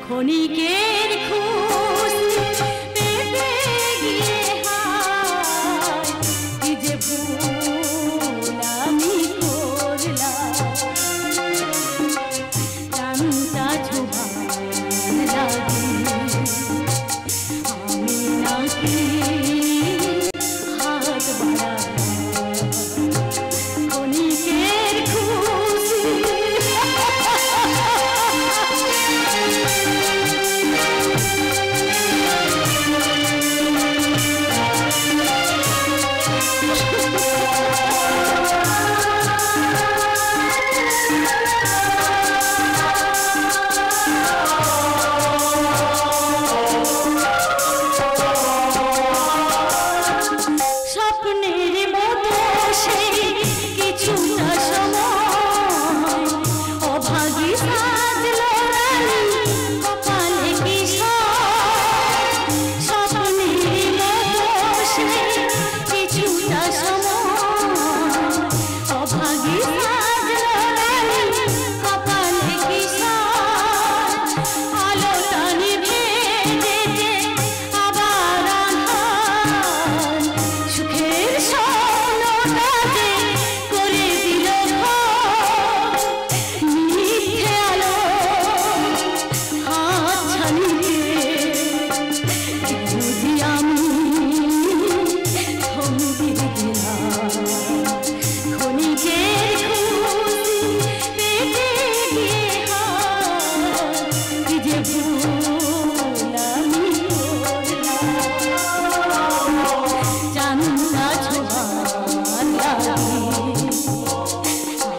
B: ক্ষণিকের খুশি পেতে গিয়ে হায় কি যে ভুল আমি করলাম চাঁদটা ছোঁয়ার লাগে আমি নাকি হাত বাড়ালাম ক্ষণিকের খুশি স্বপ্নের মতো সেই কিছুটা সময় অভাগী সাজলো রানী কপালে কিশোর স্বপ্নের মতো সেই কিছুটা সময় অভাগী সাজলো রানী কপালে কিশোর আলোটা নিভে যেতে আবার আন্ধার সুখের স্বপ্নটাকে করে দিল ভোর মিথ্যে আলো হাতছানিতে বুঝি আমি থমকে গেলাম ক্ষণিকের খুশি পেতে গিয়ে হায় কি যে ভুল আমি করলাম চাঁদটা ছোঁয়ার লাগে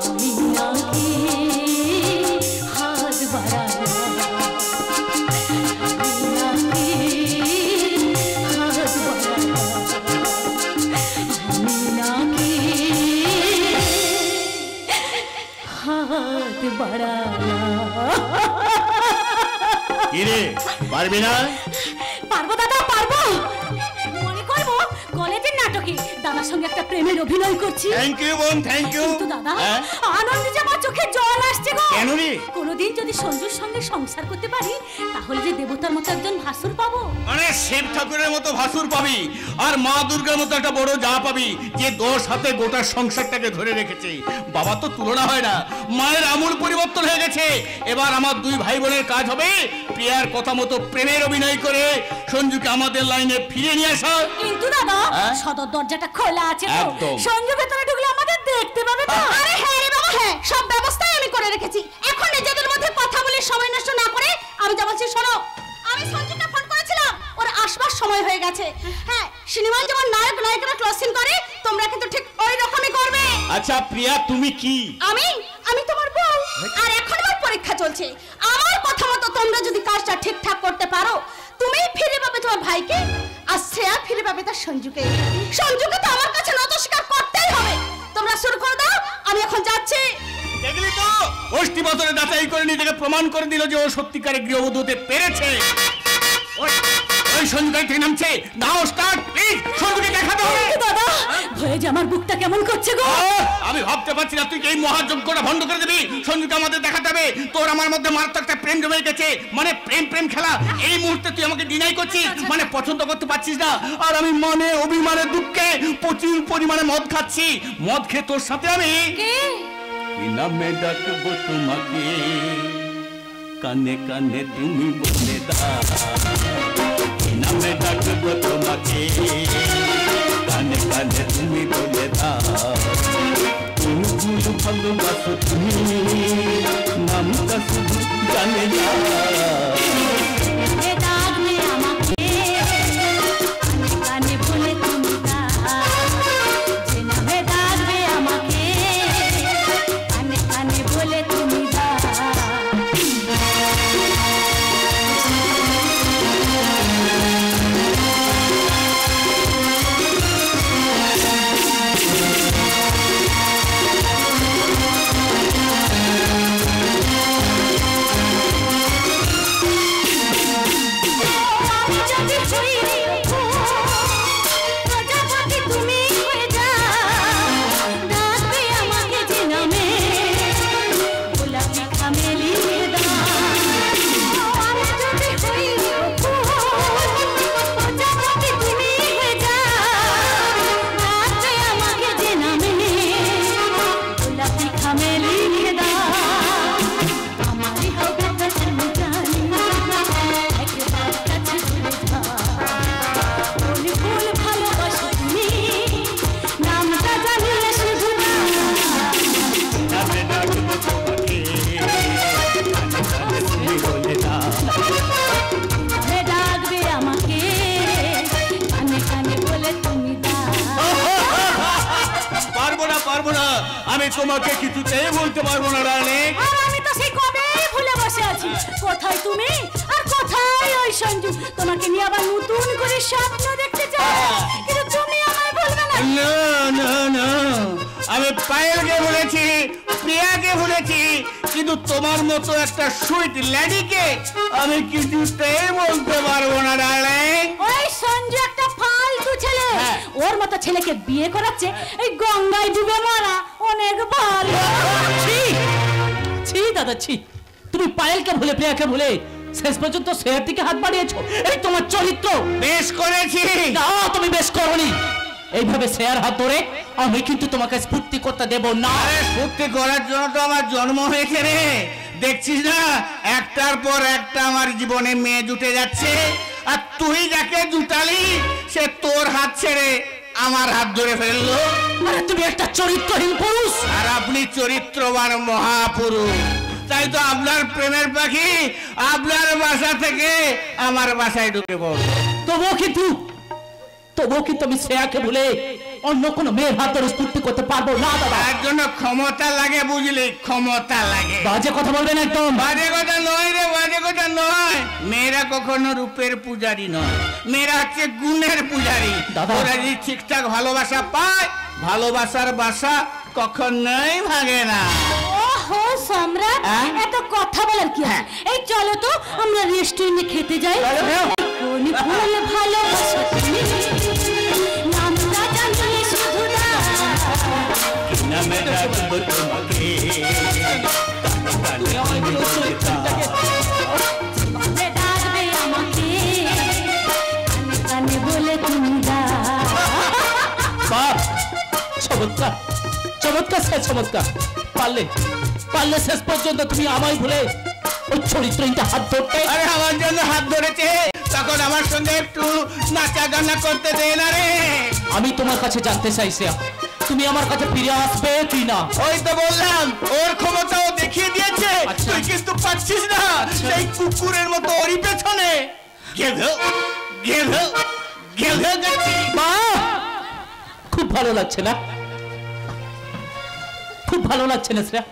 B: আমি নাকি হাত বাড়ালাম আমি নাকি হাত বাড়ালাম আমি নাকি হাত বাড়ালাম
A: কিরে পারবি না?
B: পারবো দাদা পারবো মনে করবো কলেজের নাটকে দাদার সঙ্গে একটা প্রেমের অভিনয় করছি
A: থ্যাংক ইউ বোন, থ্যাংক ইউ।
B: কিন্তু দাদা
A: হ্যাঁ?
B: আনন্দে যে আমার চোখে জল আসছে গো
A: কেন রে?
B: কোনোদিন যদি সঞ্জুর সঙ্গে সংসার করতে পারি তাহলে যে দেবতার মতো একজন ভাসুর পাবো
A: মানে শিব ঠাকুরের মতো ভাসুর পাবি আর মা দুর্গার মতো একটা বড় যা পাবি যে 10 হাতে গোটা সংসারটাকে ধরে রেখেছে। বাবা তো তুলনা হয় না, মায়ের আমূল পরিবর্তন হয়ে গেছে। এবার আমার দুই ভাই বোনের কাজ হবে প্রিয়ার কথা মতো প্রেমের অভিনয় করে সঞ্জুকে আমাদের লাইনে ফিরে নিয়ে আসা।
B: কিন্তু দাদা
A: হ্যাঁ?
B: সদর দরজাটা খোলা আছে তো
A: একদম।
B: সঞ্জু ভেতরে ঢুকলে আমাদের দেখতে পাবে তো আরে হ্যাঁ রে বাবা হ্যাঁ সব ব্যবস্থাই আমি করে রেখেছি। এখন নিজেদের মধ্যে কথা বলে সময় নষ্ট না করে আমি যা বলছি শোনো। আমি সঞ্জুকে ফোন করেছিলাম, ওর আসবার সময় হয়ে গেছে। হ্যাঁ সিনেমায় যেমন নায়ক নায়িকারা ক্লোজ সিন করে তোমরা কিন্তু ঠিক ওই রকমই করবে।
A: আচ্ছা প্রিয়া তুমি কি?
B: আমি তোমার বউ আর এখন আমার পরীক্ষা চলছে। আমার কথা মতো তোমরা যদি কাজটা ঠিকঠাক করতে পারো তুমি ফিরে পাবে তোমার ভাইকে আর শ্রেয়া ফিরে পাবে তার সঞ্জুকে। সঞ্জুকে তো আমার কাছে নত স্বীকার করতেই হবে। তোমরা শুরু করে দাও, আমি এখন যাচ্ছি।
A: দেখলি তো অষ্টি বছরে যাচাই করে নিজেকে প্রমাণ করে দিল যে ও সত্যিকারে গৃহবধূ হতে পেরেছে। ওই সঞ্জুকে থেকে নামছে। নাও স্টার্ট প্লিজ, সঞ্জুকে দেখাতে হবে।
B: দাদা ভয়ে যে আমার বুকটা কেমন করছে গো।
A: আমি ভাবতে পারছি না তুই কি এই মহাযজ্ঞটা ভণ্ড করে দিবি। সঞ্জুকে আমাদের দেখাতে হবে তোর আমার মধ্যে মারাত্মক একটা প্রেম জমে গেছে। মানে প্রেম খেলা। এই মুহূর্তে তুই আমাকে ডিনাই করছিস, মানে পছন্দ করতে পারছিস না। আর আমি মানে অভিমানে দুঃখে প্রচুর পরিমাণে মদ খাচ্ছি। মদ খেয়ে তোর সাথে আমি কি নামে ডাকবো তোমাকে, কানে কানে তুমি বলে দাও। কি নামে ডাকবো তোমাকে, কানে কানে তুমি বলে দাও। তুমি শুধু ভালোবাসো তুমি, নামটা শুধু জানে না। আমি তোমাকে কিছুতেই বলতে পারবো না ডার্লিং।
B: আর আমি তো সেই কবেই ভুলে বসে আছি। কোথায় তুমি আর কোথায় ওই সঞ্জু? তোমাকে নিয়ে আবার নতুন করে স্বপ্ন দেখতে চাই, কিন্তু তুমি আমায় বলবে না।
A: না না না, আমি পায়েলকে বলেছি, প্রিয়াকে বলেছি, কিন্তু তোমার মতো একটা সুইট লেডিকে আমি কিছুতেই বলতে পারবো না ডার্লিং।
B: ওই সঞ্জু একটা ফালতু ছেলে, ওর মতো ছেলেকে বিয়ে করাচ্ছে এই গঙ্গায় ডুবে মারা অনেক ভালো।
D: ছি ছি দাদা ছি, তুমি পায়েলকে ভুলে প্রিয়াকে ভুলে শেষ পর্যন্ত শ্রেয়ার দিকে হাত বাড়িয়েছো। এই তোমার চরিত্র।
A: বেশ করেছি।
D: না, তুমি বেশ করনি। এইভাবে শ্রেয়ার হাত ধরে আমি কিন্তু তোমাকে স্ফূর্তি করতে দেব না।
A: আরে স্ফূর্তি করার জন্য তো আমার জন্ম হয়েছে রে। দেখছিস না একটার পর একটা আমার জীবনে মেয়ে জুটে যাচ্ছে, আর তুই যাকে জুটালি সে তোর হাত ছেড়ে আমার হাত ধরে ফেললো।
D: আরে তুমি একটা চরিত্রহীন পুরুষ।
A: আর আপনি চরিত্রবান মহাপুরুষ। তাই তো আপনার প্রেমের পাখি আপনার বাসা থেকে আমার বাসায় ঢুকে পড়লো।
D: তবুও কিন্তু আমি শ্রেয়াকে ভুলে অন্য কোনো মেয়ের হাত ধরে স্ফূর্তি করতে পারবো না দাদা।
A: তার জন্য ক্ষমতা লাগে, বুঝলি, ক্ষমতা লাগে।
D: বাজে কথা বলবেন একদম।
A: বাজে কথা নয় রে, বাজে কথা নয়। মেয়েরা কখনো রূপের পূজারি নয়, মেয়েরা হচ্ছে গুণের পূজারি।
D: দাদা।
A: ওরা যদি ঠিকঠাক ভালোবাসা পায়, ভালোবাসার বাসা কখনোই ভাঙে না।
B: ওহো সম্রাট, এত কথা বলার কি আছে? এই চলো তো আমরা রেস্টুরেন্টে খেতে যাই। কোন ফুল ভালোবাসো তুমি, নামটা জানলে শুধু না।
A: নামে ডাকবো তোমাকে,
B: যে ডাকবে আমাকে, কানে কানে বলে তুমি
D: বাহ, চমৎকার চমৎকার স্যার, চমৎকার। পারলে শেষ পর্যন্ত তুমি আমায় ভুলে ওই চরিত্রহীনটা হাত ধরতে।
A: আরে আমার জন্য হাত ধরেছে, তখন আমার সঙ্গে একটু নাচা গানা করতে দে না রে।
D: আমি তোমার কাছে জানতে চাই শ্রেয়া, তুমি আমার কাছে ফিরে আসবে কি না?
A: ওই তো বললাম, ওর ক্ষমতাও দেখিয়ে দিয়েছে।
D: আচ্ছা।
A: তুই কিন্তু পাচ্ছিস না, সেই কুকুরের মতো ওরই পেছনে গেলো গেলো গেলো গেছি।
D: বাহ, খুব ভালো লাগছে না? খুব ভালো লাগছে না শ্রেয়া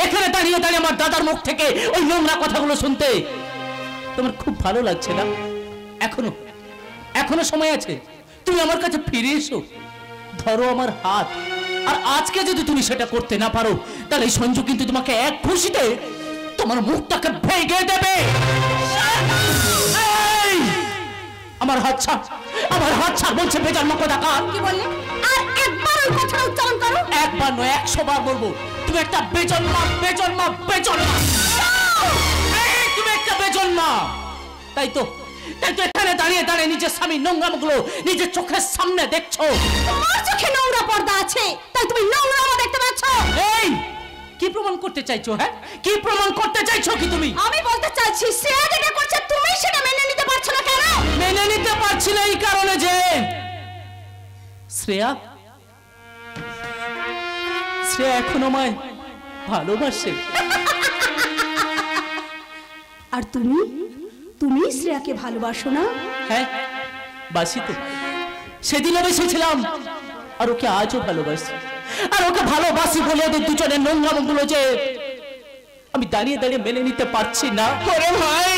D: এখানে দাঁড়িয়ে দাঁড়িয়ে আমার দাদার মুখ থেকে ওই নোংরা কথাগুলো শুনতে? তোমার খুব ভালো লাগছে না? এখনো সময় আছে, তুমি আমার কাছে ফিরে এসো, ধরো আমার হাত। আর আজকে যদি তুমি সেটা করতে না পারো, তাহলে এই সঞ্জু কিন্তু তোমাকে এক খুশিতে তোমার মুখটাকে ভেঙে দেবে। এই, আমার হাত ছাড় বলছে বেজার মুখ দেখান।
B: কি বললে? আর একবার ওই কথাটা উচ্চারণ করো।
D: একবার নয়, 100 বার বলবো। তুমি একটা বেজন্মা। এই, তুমি একটা বেজন্মা। তাই তো এখানে দাঁড়িয়ে দাঁড়িয়ে নিজের স্বামী নোংরামগুলো নিজের চোখের সামনে দেখছো।
B: তোমার চোখে নোংরা পর্দা আছে, তাই তুমি নোংরামো দেখতে পাচ্ছ।
D: এই, কি প্রমাণ করতে চাইছো? হ্যাঁ, কি প্রমাণ করতে চাইছো কি তুমি?
B: আমি বলতে চাইছি, শ্রেয়া যেটা করছে তুমি সেটা মেনে নিতে পারছো না কেন?
D: মেনে নিতে পারছি না এই কারণে যে শ্রেয়া এখনো আমায় ভালোবাসে।
B: আর তুমি শ্রেয়াকে ভালোবাসো না?
D: হ্যাঁ, বাসি তো। সেদিনও বেসেছিলাম, আর ওকে আজও ভালোবাসি। আর ওকে ভালোবাসি বলে ওদের দুজনের নোংরামগুলো যে আমি দাঁড়িয়ে দাঁড়িয়ে মেনে নিতে পারছি না।
A: ওরে ভাই,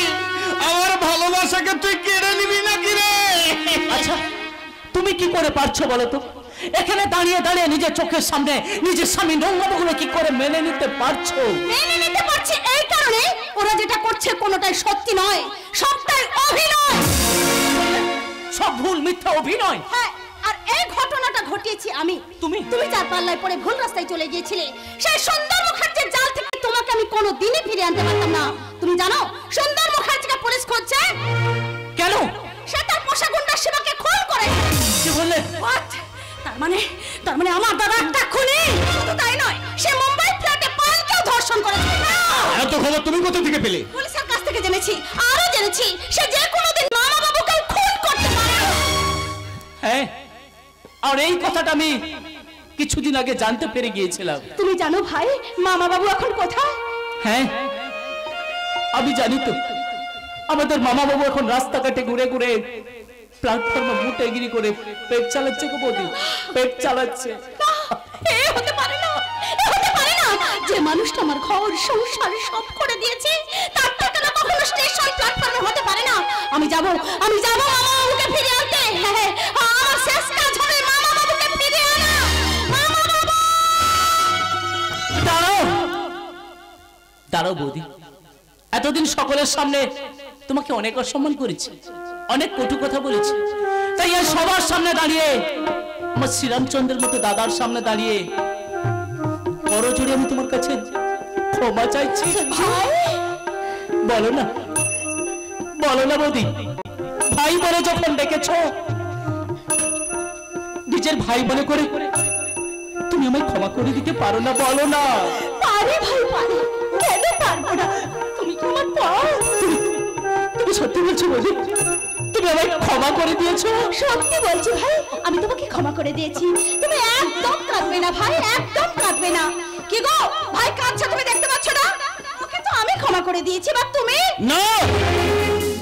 A: আমার ভালোবাসাকে তুই কেড়ে নিবি নাকি রে?
D: আচ্ছা, তুমি কি করে পারছো বলো তো? এখানে দাঁড়িয়ে দাঁড়িয়ে নিজের চোখের সামনে নিজের স্বামী নোংরামগুলো কি করে মেনে নিতে পারছো?
B: মেনে নিতে পারছি এই কারণে, ওরা যেটা করছে কোনোটাই সত্যি নয়, সবটাই অভিনয়।
D: সব ভুল, মিথ্যা অভিনয়।
B: হ্যাঁ, আর এই ঘটনাটা ঘটিয়েছি আমি। তুমি যার পাল্লায় পড়ে ভুল রাস্তায় চলে গিয়েছিলে, সেই সুন্দর মুখার্জির জাল থেকে তোমাকে আমি কোনোদিনই ফিরে আনতে পারতাম না। তুমি জানো সুন্দর মুখার্জিকে পুলিশ খুঁজছে
D: কেন?
B: সে তার পোষা গুন্ডা শিবাকে খুন করে।
D: কি বললে?
B: তার মানে আমার দাদা একটা খুনি। শুধু তাই নয়, সে মুম্বাই ফ্ল্যাটে পালকেও ধর্ষণ করেছে।
A: এত খবর তুমি কোথা থেকে পেলে?
B: পুলিশের কাছ থেকে জেনেছি, আরো জেনেছি সে যে কোনোদিন মামা বাবুকে খুন করতে পারে।
D: হ্যাঁ, আর এই কথাটা আমি কিছুদিন আগে জানতে পেরে গিয়েছিলাম।
B: তুমি জানো ভাই, মামা বাবু এখন কোথায়?
D: হ্যাঁ, আমি জানি তো। আমাদের মামা বাবু এখন রাস্তাঘাটে ঘুরে ঘুরে প্ল্যাটফর্মে মুটেগিরি করে পেট চালাচ্ছে গো বৌদি, পেট চালাচ্ছে।
B: এ হতে পারে না, এ যে মানুষটা আমার ঘর সংসার সব করে দিয়েছে তার টাকাটা কখনো স্টেশন প্ল্যাটফর্মে হতে পারে না। আমি যাব মামা বাবুকে ফিরে আনতে। হ্যাঁ, আমার শেষ কাজ হবে মামা বাবুকে ফিরে আনা। মামা বাবু!
D: দাঁড়াও বৌদি, এতদিন সকলের সামনে তোমাকে অনেক অসম্মান করেছি, অনেক কটু কথা বলেছি, তাই আর সবার সামনে দাঁড়িয়ে আমার শ্রীরামচন্দ্রের মতো দাদার সামনে দাঁড়িয়ে করজোড়ে আমি তোমার কাছে ক্ষমা চাইছি। বলো না বৌদি, ভাই বলে যখন ডেকেছ, নিজের ভাই মনে করে তুমি আমায় ক্ষমা করে দিতে পারো না? বলো না।
B: পারি ভাই, পারি, কেন পারবো না? তুমি কি আমার পাও?
D: তুমি সত্যি বলছো বৌদি? তুমি আমায় ক্ষমা করে দিয়েছো?
B: সত্যি বলছি ভাই, আমি তোমাকে ক্ষমা করে দিয়েছি। তুমি একদম কাঁদবে না ভাই, একদম কাঁদবে না। কি গো ভাই কাঁদছে, তুমি দেখতে পাচ্ছ না? ওকে তো আমি ক্ষমা করে দিয়েছি, বা তুমি?
A: না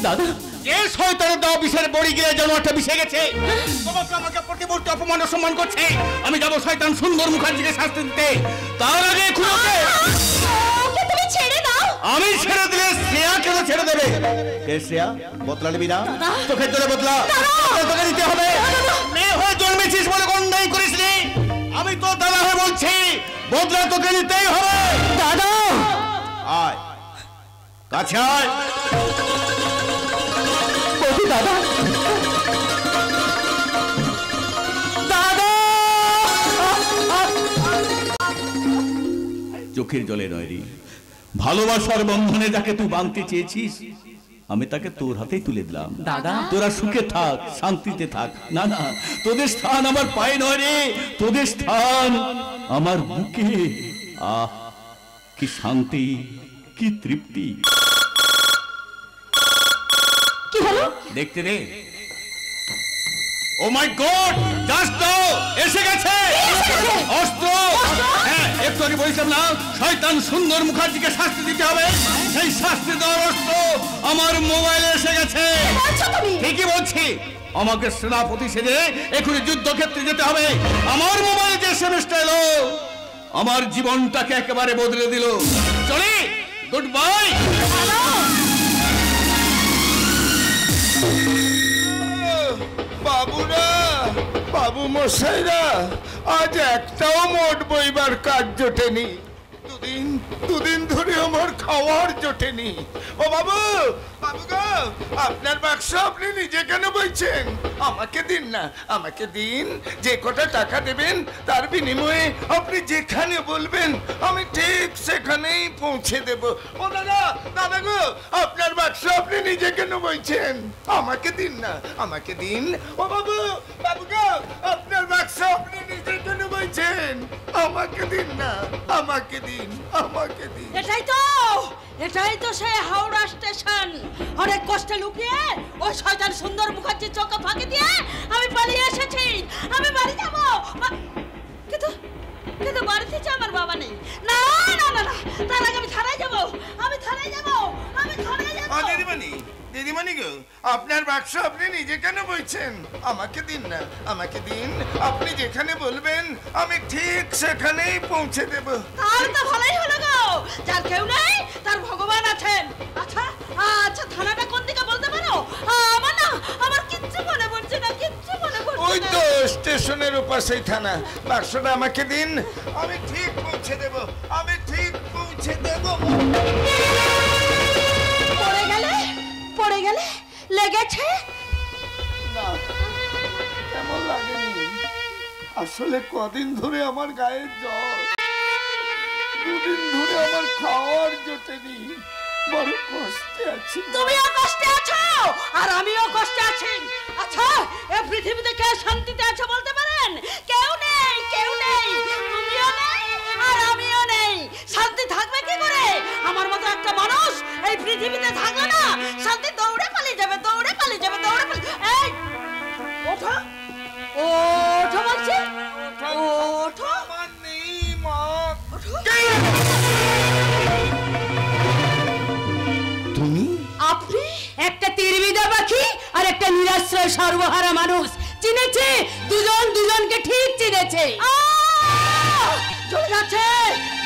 D: দাদা,
A: যে শয়তানের দাও বিষের বড়ি গিয়ে যেন একটা বিষে গেছে, তোমাকে আমাকে প্রতিমূর্তি অপমান সম্মান করছে। আমি যাব শয়তান সুন্দর মুখার্জিকে শাস্তি দিতে। তার আগে
B: ওকে তুমি ছেড়ে দাও।
A: আমি ছেড়ে দিলে শ্রেয়া কেন ছেড়ে দেবে? কে শ্রেয়া? বদলা নিবি না? তোকে তোরে বদলা তোকে নিতে হবে। মেয়ে হয়ে জন্মেছিস বলে অন্যায় করিসনি। আমি তো দাদা হয়ে বলছি, বদলা তোকে নিতেই হবে।
D: দাদা
A: আয় কাছে আয়।
D: দাদা, দাদা!
A: চোখের জলে নয় রে, ভালোবাসার বন্ধনে যাকে তুই বাঁধতে চেয়েছিস, আমি তাকে তোর হাতেই তুলে দিলাম।
D: দাদা,
A: তোরা সুখে থাক, শান্তিতে থাক। না না, তোদের স্থান আমার পায়ে নয় রে, তোদের স্থান আমার বুকে। আহ, কি শান্তি, কি তৃপ্তি।
B: কি হলো?
A: দেখতে রে। ও মাই গড, জাস্ট এসে গেছে অস্ত্র। হ্যাঁ, একটু আগে বলছিলাম না, শয়তান সুন্দর মুখার্জিকে শাস্তি দিতে হবে। সেই শাস্তি দেওয়ার অস্ত্র আমার মোবাইলে এসে গেছে। ঠিকই বলছি, আমাকে সেনাপতি সেজে এখনই যুদ্ধক্ষেত্রে যেতে হবে। আমার মোবাইলে যে এসএমএসটা এলো, আমার জীবনটাকে একেবারে বদলে দিল। চলি, গুড বাই।
E: বাবুরা, বাবু মশাইরা, আজ একটাও মোট বইবার কাজ জোটেনি। দুদিন ধরে আমার খাওয়ার জোটেনি। ও বাবু, বাবু গো, আপনার বাক্স আপনি নিজে কেন বইছেন? আমাকে দিন না, আমাকে দিন। যে কটা টাকা দেবেন তার বিনিময়ে আপনি যেখানে বলবেন আমি ঠিক সেখানেই পৌঁছে দেব। ও দাদা, দাদা গো, আপনার বাক্স আপনি নিজে কেন বইছেন? আমাকে দিন না, আমাকে দিন। ও বাবু, বাবু গো, আপনার বাক্স আপনি নিজে কেন বইছেন? আমাকে দিন না, আমাকে দিন, আমাকে দিন।
B: এটাই তো সেই হাওড়া স্টেশন। অনেক কষ্টে লুকিয়ে ওই শয়তান সুন্দর মুখার্জির চোখে ফাঁকি দিয়ে আমি পালিয়ে এসেছি। আমি বাড়ি যাবো, কিন্তু বাড়িতে যে আমার বাবা নেই। না না না না, তার আগে আমি থানায় যাবো।
E: দিদিমণি গো, আপনার বাক্স আপনি নিজে কেন বইছেন? আমাকে দিন না, আমাকে দিন। আপনি যেখানে বলবেন আমি ঠিক সেখানেই পৌঁছে দেব।
B: তার তো ভালোই হলো গো, যার কেউ নেই তার ভগবান আছেন। আচ্ছা আচ্ছা, থানাটা কোন দিকে বলতে পারো? আমার কিচ্ছু মনে পড়ছে না, কিচ্ছু মনে পড়ছে না।
E: ওই তো স্টেশনের ওপাশেই থানা। বাক্সটা আমাকে দিন, আমি ঠিক পৌঁছে দেব, আমি ঠিক পৌঁছে দেব।
B: পড়ে গেলে লেগেছে
E: না, কেমন লাগেনি। আসলে কদিন ধরে আমার গায়ে জ্বর, দুদিন ধরে আমার খাওয়ার জোটেনি, বড় কষ্টে আছি।
B: তুমিও কষ্টে আছো আর আমিও কষ্টে আছি। আচ্ছা, এই পৃথিবীতে কে শান্তিতে আছে বলতে পারেন? কেউ নেই, কেউ নেই। তুমিও নেই আর আমিও নেই। শান্তি থাকবে কি করে? আমার মতো একটা মানুষ এই পৃথিবীতে থাকলে না, শান্তি দৌড়ে পালিয়ে যাবে, দৌড়ে পালিয়ে যাবে, দৌড়ে পালিয়ে। এই ওঠো, ওঠো বলছি, ওঠো।
E: আমার নেই মা। তুমি?
B: আপনি একটা তিরবিদা পাখি আর একটা নিরাশ্রয় সর্বহারা মানুষ। চিনেছে, দুজন দুজনকে ঠিক চিনেছে। জ্বলে যাচ্ছে,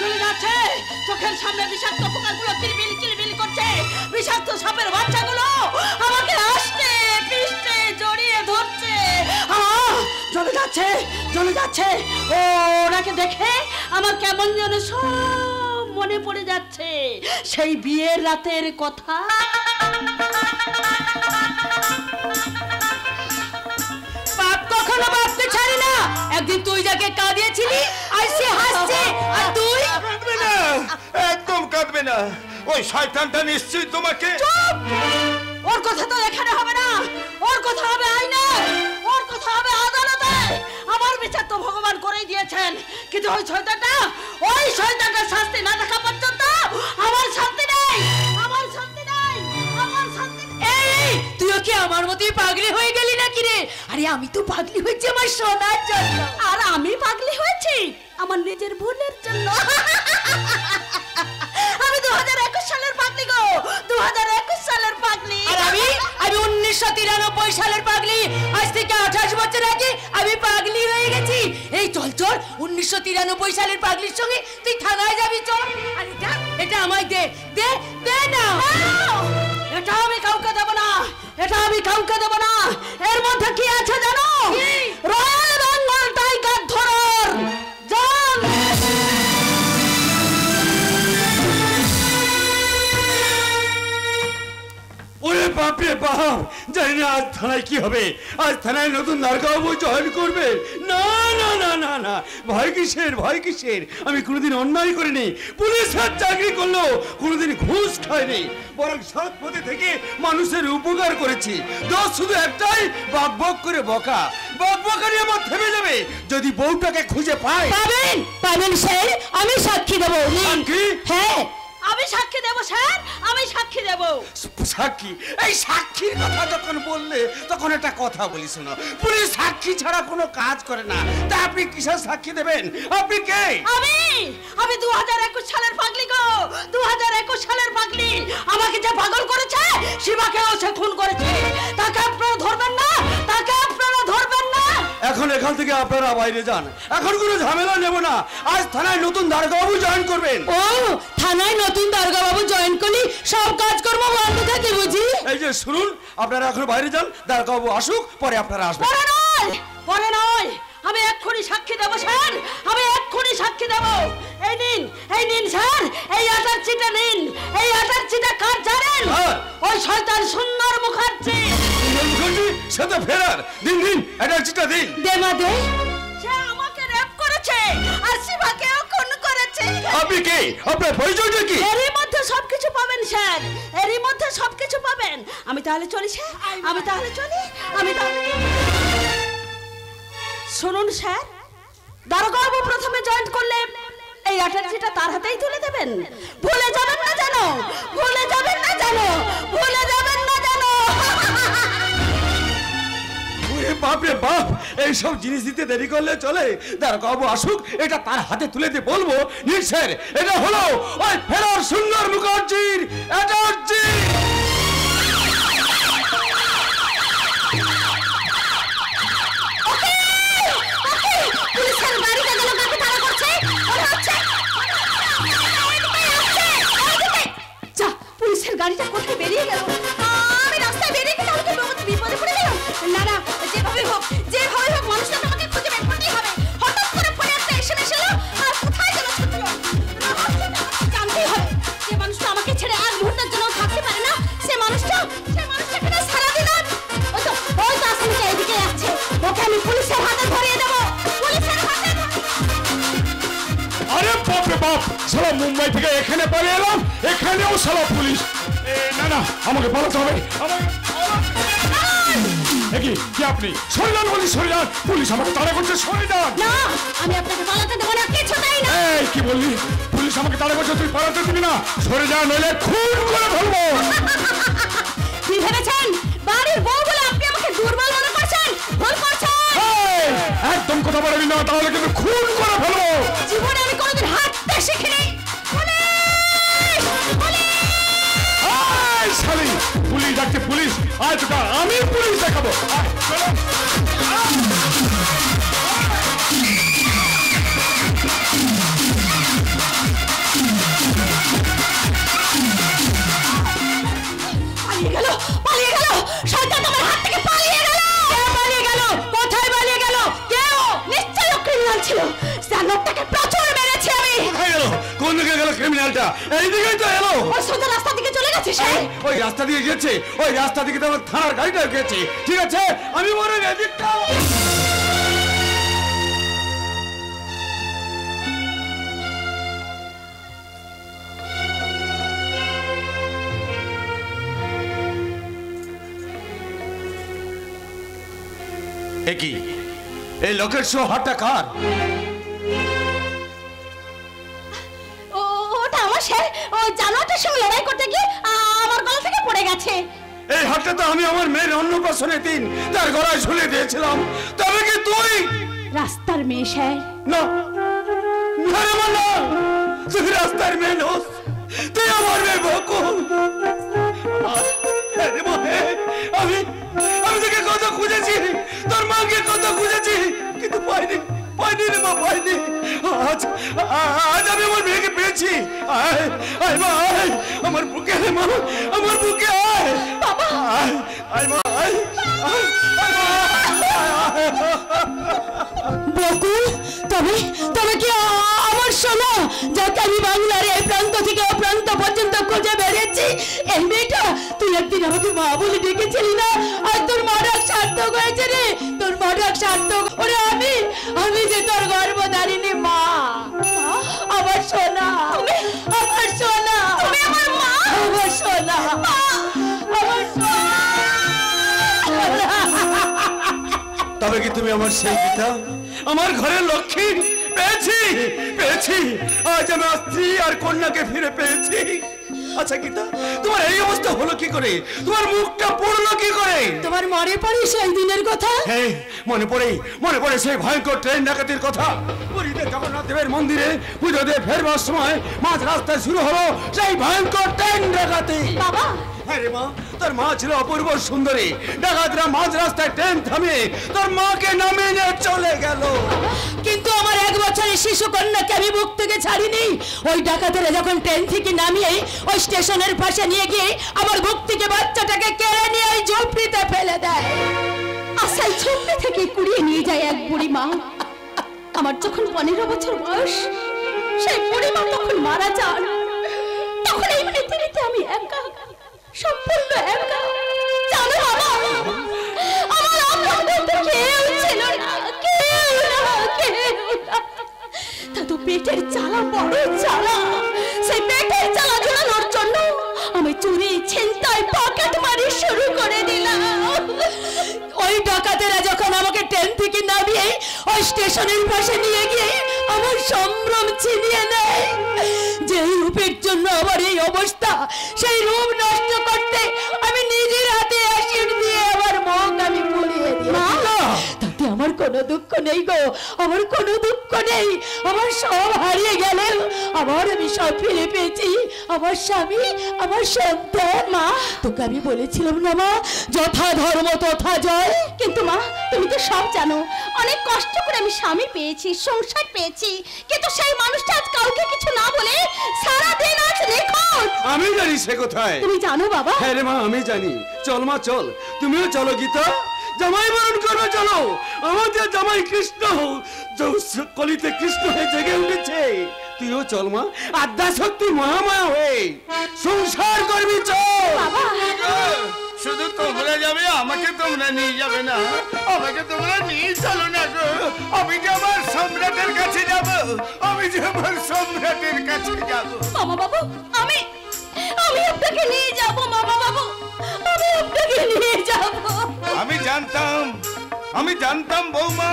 B: জ্বলে যাচ্ছে, চোখের সামনে বিষাক্ত পোকাগুলো কিলবিল কিলবিল করছে, বিষাক্ত সাপের বাচ্চাগুলো আমাকে আষ্টে পিষ্টে জড়িয়ে ধরছে। জ্বলে যাচ্ছে, জ্বলে যাচ্ছে। ও ওনাকে দেখে আমার কেমন যেন সব মনে পড়ে যাচ্ছে, সেই বিয়ের রাতের কথা। বাপ কখনো বাপকে ছাড়ি না। একদিন তুই যাকে কাঁদিয়েছিলি আজ সে হাসছে, আর তুই
E: কাঁদবে না, একদম কাঁদবে না। ওই শয়তানটা নিশ্চয়ই তোমাকে।
B: চুপ! ওর কথা তো এখানে হবে না, ওর কথা হবে আইনে, ওর কথা হবে আদালতে। আমার বিচার তো ভগবান করেই দিয়েছেন, কিন্তু ওই শয়তানটার শাস্তি না দেখা পর্যন্ত আমার শান্তি নেই, আমার শান্তি নেই, আমার শান্তি নেই। এই তুইও কি আমার মতোই পাগলি হয়ে গেলি নাকি রে? আরে আমি তো পাগলি হয়েছি আমার সোনার জন্য, আর আমি পাগলি হয়েছি আমার নিজের ভুলের জন্য। আমি 2021 সালের পাগলি গো, 2021 সালের পাগলি। আর আমি 1993 সালের পাগলি। আজ থেকে 28 বছর আগে আমি পাগলি হয়ে গেছি। এই চল চল, 1993 সালের পাগলির সঙ্গে তুই থানায় যাবি, চল। আরে যা, এটা আমায় দে দে দে না। এটা আমি কাউকে দেব না, এটা আমি কাউকে দেব না। এর মধ্যে কি আছে জানো? রয়্যাল বেঙ্গল টাইগার ধরার জান।
E: ওরে বাপরে বাপ, জানি না আজ থানায় কি হবে। আজ থানায় নতুন দারোগাবাবু জয়েন করবে। না না না না না, ভয় কিসের, ভয় কিসের? আমি কোনোদিন অন্যায় করিনি, পুলিশের চাকরি করলো কোনোদিন ঘুষ খাইনি, বরং সৎ পথে থেকে মানুষের উপকার করেছি। দোষ শুধু একটাই, বক বক করে বকা। বক বকারি আমার থেমে যাবে যদি বউটাকে খুঁজে পাই।
B: পাবেন পাবেন স্যার, আমি সাক্ষী দেব।
E: সাক্ষী?
B: হ্যাঁ আমি সাক্ষী দেব স্যার, আমি সাক্ষী দেব।
E: সাক্ষী? এই সাক্ষীর কথা যখন বললে তখন একটা কথা বলি শোনো, পুলিশ সাক্ষী ছাড়া কোনো কাজ করে না। তা আপনি কিসের সাক্ষী দেবেন? আপনি কে?
B: আমি 2021 সালের পাগলি গো, 2021 সালের পাগলি। আমাকে যে পাগল করেছে শিবাকেও সে খুন করেছে। তাকে আপনারা ধরবেন না, তাকে আপনারা ধরবেন না।
E: এখন এখান থেকে আপনারা বাইরে যান, এখন কোনো ঝামেলা নেব না। আজ থানায় নতুন দারোগাবাবু জয়েন করবেন।
B: ও থানায় নতুন দারোগাবাবু জয়েন করলি সব কাজকর্ম বন্ধ থাকে বুঝি?
E: এই যে শুনুন, আপনারা এখন বাইরে যান, দারোগাবাবু আসুক, পরে আপনারা আসবেন।
B: পরে নয়, পরে নয়, আমি এক্ষুনি সাক্ষী দেব স্যার, আমি এক্ষুনি সাক্ষী দেব। এই নিন স্যার, এই আটার চিটা নিন। এই আটার চিটা কার জানেন? ওই শয়তান সুন্দর মুখার্জি।
E: মুখার্জি সাথে ফেরার। দিন দিন এটার চিটা দিন।
B: দে মা দে। সে আমাকে রেপ করেছে আর শিবাকেও খুন করেছে।
E: আপনি কে? আপনার পরিচয়টা কি?
B: এরই মধ্যে সবকিছু পাবেন স্যার, এরই মধ্যে সবকিছু পাবেন। আমি তাহলে চলি স্যার, আমি তাহলে চলি, আমি তাহলে। শুনুন স্যার, দারোগাবাবু প্রথমে জয়েন করলে এই অ্যাটার্জিটা তার হাতেই তুলে দেবেন। ভুলে যাবেন না জানো, ভুলে যাবেন না জানো, ভুলে যাবেন না জানো।
E: ওরে বাপ রে বাপ, এইসব জিনিস দিতে দেরি করলে চলে? দারোগাবাবু আসুক, এটা তার হাতে তুলে দিয়ে বলবো, নিন স্যার, এটা হলো ওই ফেরার সুন্দর মুখার্জির অ্যাটার্জি।
B: পুলিশের গাড়িটা গেল, কাকে তাড়া করছে? ওরা হচ্ছে যা, পুলিশের গাড়িটা কোথায় বেরিয়ে গেল? আমি রাস্তায় বেরিয়ে গেলে আমাকে বিপদে পড়ে গেল। না না, যেভাবে হোক মানুষটা আমাকে খুঁজে বের করতেই হবে। হঠাৎ করে ফোনে একটা এসএমএস এলো, আর কোথায় গেল ছুটলো? জানতেই হবে। যে মানুষটা আমাকে ছেড়ে আর মুহূর্তের জন্য থাকতে পারে না, সে মানুষটা কিনা সারাদিন আর ওই তো আসামিটা এদিকে আসছে। ওকে আমি পুলিশের হাতে ধরিয়ে দেবো, পুলিশের হাতে।
C: আরে বাপ রে বাপ, সারা মুম্বাই থেকে এখানে পালিয়ে এলাম, এখানেও সারা পুলিশ। না না, আমাকে পালাতে হবে, আমাকে। কি আপনি সরে যান, বলি সরে যান, পুলিশ আমাকে তাড়া করছে, সরে যান।
B: না, আমি আপনাকে পালাতে দেবো না, কিছুতেই না।
C: এই কি বললি? পুলিশ আমাকে তাড়া করছে, তুই পালাতে দিবি না? সরে যা, নইলে খুন করে ফেলবো।
B: কি ভেবেছেন বাড়ির বউ বলে আপনি আমাকে দুর্বল মনে করছেন? ভুল করছেন।
C: একদম কথা বলবি না, তাহলে কিন্তু খুন করে ফেলবো।
B: জীবনে আমি কোনোদিন হাঁটতে শিখিনি।
C: শালি, পুলিশ ডাকছে, পুলিশ। আয় তোকে আমি পুলিশ দেখাবো।
E: মেয়েটা এইদিকেই তো এলো।
B: ওই সোজা রাস্তা দিকে চলে গেছে সে।
E: ওই রাস্তা দিয়ে গেছে, ওই রাস্তা দিকে তো আমার থানার গাড়িটা গেছে। ঠিক আছে, আমি বড় এদিকটা। কি এই লোকের শো হাটটা কার?
B: ওটা আমার স্যার, ওই জানোয়ারটার সঙ্গে লড়াই করতে গিয়ে আমার গলা থেকে পড়ে গেছে।
E: এই হাটটা তো আমি আমার মেয়ের অন্নপ্রাশনের দিন তার গলায় ঝুলিয়ে দিয়েছিলাম। তবে কি তুই
B: রাস্তার মেয়ে স্যার?
E: না না, তুই রাস্তার মেয়ে নস, তুই আমার মেয়ে বকুল। আমি আমি তোকে কত খুঁজেছি, তোর মাকে কত খুঁজেছি, কিন্তু পাইনি পাইনি রে মা, পাইনি। আজ আজ আমি আমার মেয়েকে পেয়েছি। আয় আয় মা, আয় আমার বুকে, মা আমার বুকে আয় বাবা, আয় আয় মা, আয়
B: বকুল, তবে তবে কি আমার সোনা, যাকে আমি বাংলার এই প্রান্ত থেকে ও প্রান্ত পর্যন্ত খুঁজে বেরিয়েছি, এই মেয়েটা তুই একদিন আমাকে মা বলে ডেকেছিলি না? আর তোর মা ডাক সার্থক হয়েছে রে, তোর মা ডাক সার্থক। ওরে আমি আমি যে তোর গর্ভধারিণী মা, আমার সোনা, আমার সোনা, তুমি আমার মা, আমার সোনা, আমার সোনা।
E: তবে কি তুমি আমার সেই পিতা, আমার ঘরের লক্ষ্মী পেয়েছি পেয়েছি। আজ আমি স্ত্রী আর কন্যাকে ফিরে পেয়েছি। আচ্ছা গীতা, তোমার এই অবস্থা হলো কি করে? তোমার মুখটা পড়লো কি করে?
B: তোমার মনে পড়ে সেই দিনের কথা?
E: হ্যাঁ, মনে পড়ে সেই ভয়ঙ্কর ট্রেন ডাকাতির কথা। পুরীতে জগন্নাথ দেবের মন্দিরে পুজো দিয়ে ফেরবার সময় মাঝ রাস্তায় শুরু হলো সেই ভয়ঙ্কর ট্রেন ডাকাতি।
B: বাবা,
E: হ্যাঁ রে মা, তোর মা ছিল অপূর্ব সুন্দরী। ডাকাতরা মাঝ রাস্তায় ট্রেন থামিয়ে তোর মাকে নামিয়ে নিয়ে চলে গেল।
B: কিন্তু আমার 1 বছরের শিশু কন্যাকে আমি বুক থেকে ছাড়িনি। ওই ডাকাতেরা যখন ট্রেন থেকে নামিয়ে ওই স্টেশনের পাশে নিয়ে গিয়ে আমার বুক থেকে বাচ্চাটাকে কেড়ে নিয়ে ওই ঝোপড়িতে ফেলে দেয়। আসাই ঝোপড়ি থেকে কুড়িয়ে নিয়ে যায় এক বুড়ি মা। আমার যখন 15 বছর বয়স, সেই বুড়ি মা তখন মারা যান। তখন এই পৃথিবীতে আমি একা, সম্পূর্ণ একা। জানো বাবা, আমার আপন বলতে কেউ ছিল না, কেউ না, কেউ না। দাদু পেটের জ্বালা, বড় জ্বালা। সেই পেটের জ্বালা জোড়ানোর জন্য আমি চুরি, ছিনতাই, পকেট মারি শুরু করে দিলাম। ওই ডাকাতেরা যখন আমাকে ট্রেন থেকে নামিয়ে ওই স্টেশনের পাশে নিয়ে গিয়ে আমার সম্ভ্রম ছিনিয়ে নেয়, যে রূপের জন্য আমার এই অবস্থা, সেই রূপ নষ্ট করতে আমি নিজের হাতে অ্যাসিড দিয়ে আমার মুখ আমি পুড়িয়ে দিই। তাতে আমার কোনো দুঃখ নেই গো, আমার কোনো দুঃখ নেই। আমার সব হারিয়ে গেলেও আবার আমি সব ফিরে পেয়েছি। আমার স্বামী, আমার সন্তান। মা, তোকে আমি বলেছিলাম না মা, যথা ধর্ম তথা জয়। কিন্তু মা, তুমি তো সব জানো, অনেক কষ্ট করে আমি স্বামী পেয়েছি, সংসার পেয়েছি, কিন্তু সেই মানুষটা আজ কাউকে কিছু না বলে সারা দিন আজ নিখোঁজ।
E: আমি জানি সে কোথায়।
B: তুমি জানো বাবা?
E: হ্যাঁ রে মা, আমি জানি। চল মা চল, তুমিও চলো গীতা, জামাই বরণ করবে চলো। আমাদের জামাই কৃষ্ণ, কলিতে কৃষ্ণ হয়ে জেগে উঠেছে। তুইও চল মা, আদ্যা শক্তি মহামায়া হয়ে সংসার করবি, চল।
A: শুধু তোমরা যাবে, আমাকে তোমরা নিয়ে যাবে না? আমাকে তোমরা নিয়ে চলো না গো। আমি যে আমার সম্রাটের কাছে যাব, আমি যে আমার সম্রাটের কাছে যাব।
B: মামা বাবু, আমি আপনাকে নিয়ে যাব। মামা বাবু, আমি আপনাকে নিয়ে যাব।
A: আমি জানতাম বৌমা,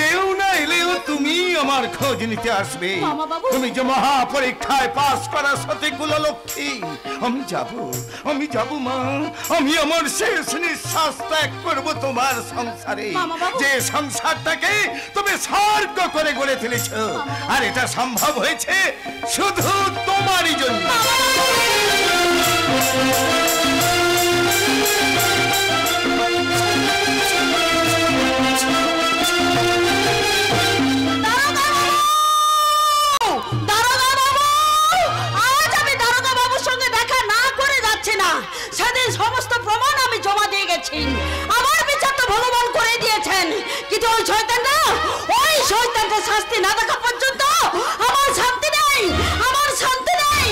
A: কেউ না এলেও তুমি আমার খোঁজ নিতে আসবে। তুমি যে মহা পরীক্ষায় পাস করা সতীগুলো লক্ষ্মী। আমি যাব মা, আমি আমার শেষ নিঃশ্বাস ত্যাগ করবো তোমার সংসারে, যে সংসারটাকে তুমি স্বর্গ করে গড়ে তুলেছ। আর এটা সম্ভব হয়েছে শুধু তোমারই জন্য।
B: সমস্ত প্রমাণ আমি জমা দিয়ে গেছি। আমার বিচার তো ভগবান করে দিয়েছেন, কিন্তু ওই শয়তানটা শাস্তি না দেখা পর্যন্ত আমার শান্তি নেই, আমার শান্তি নেই।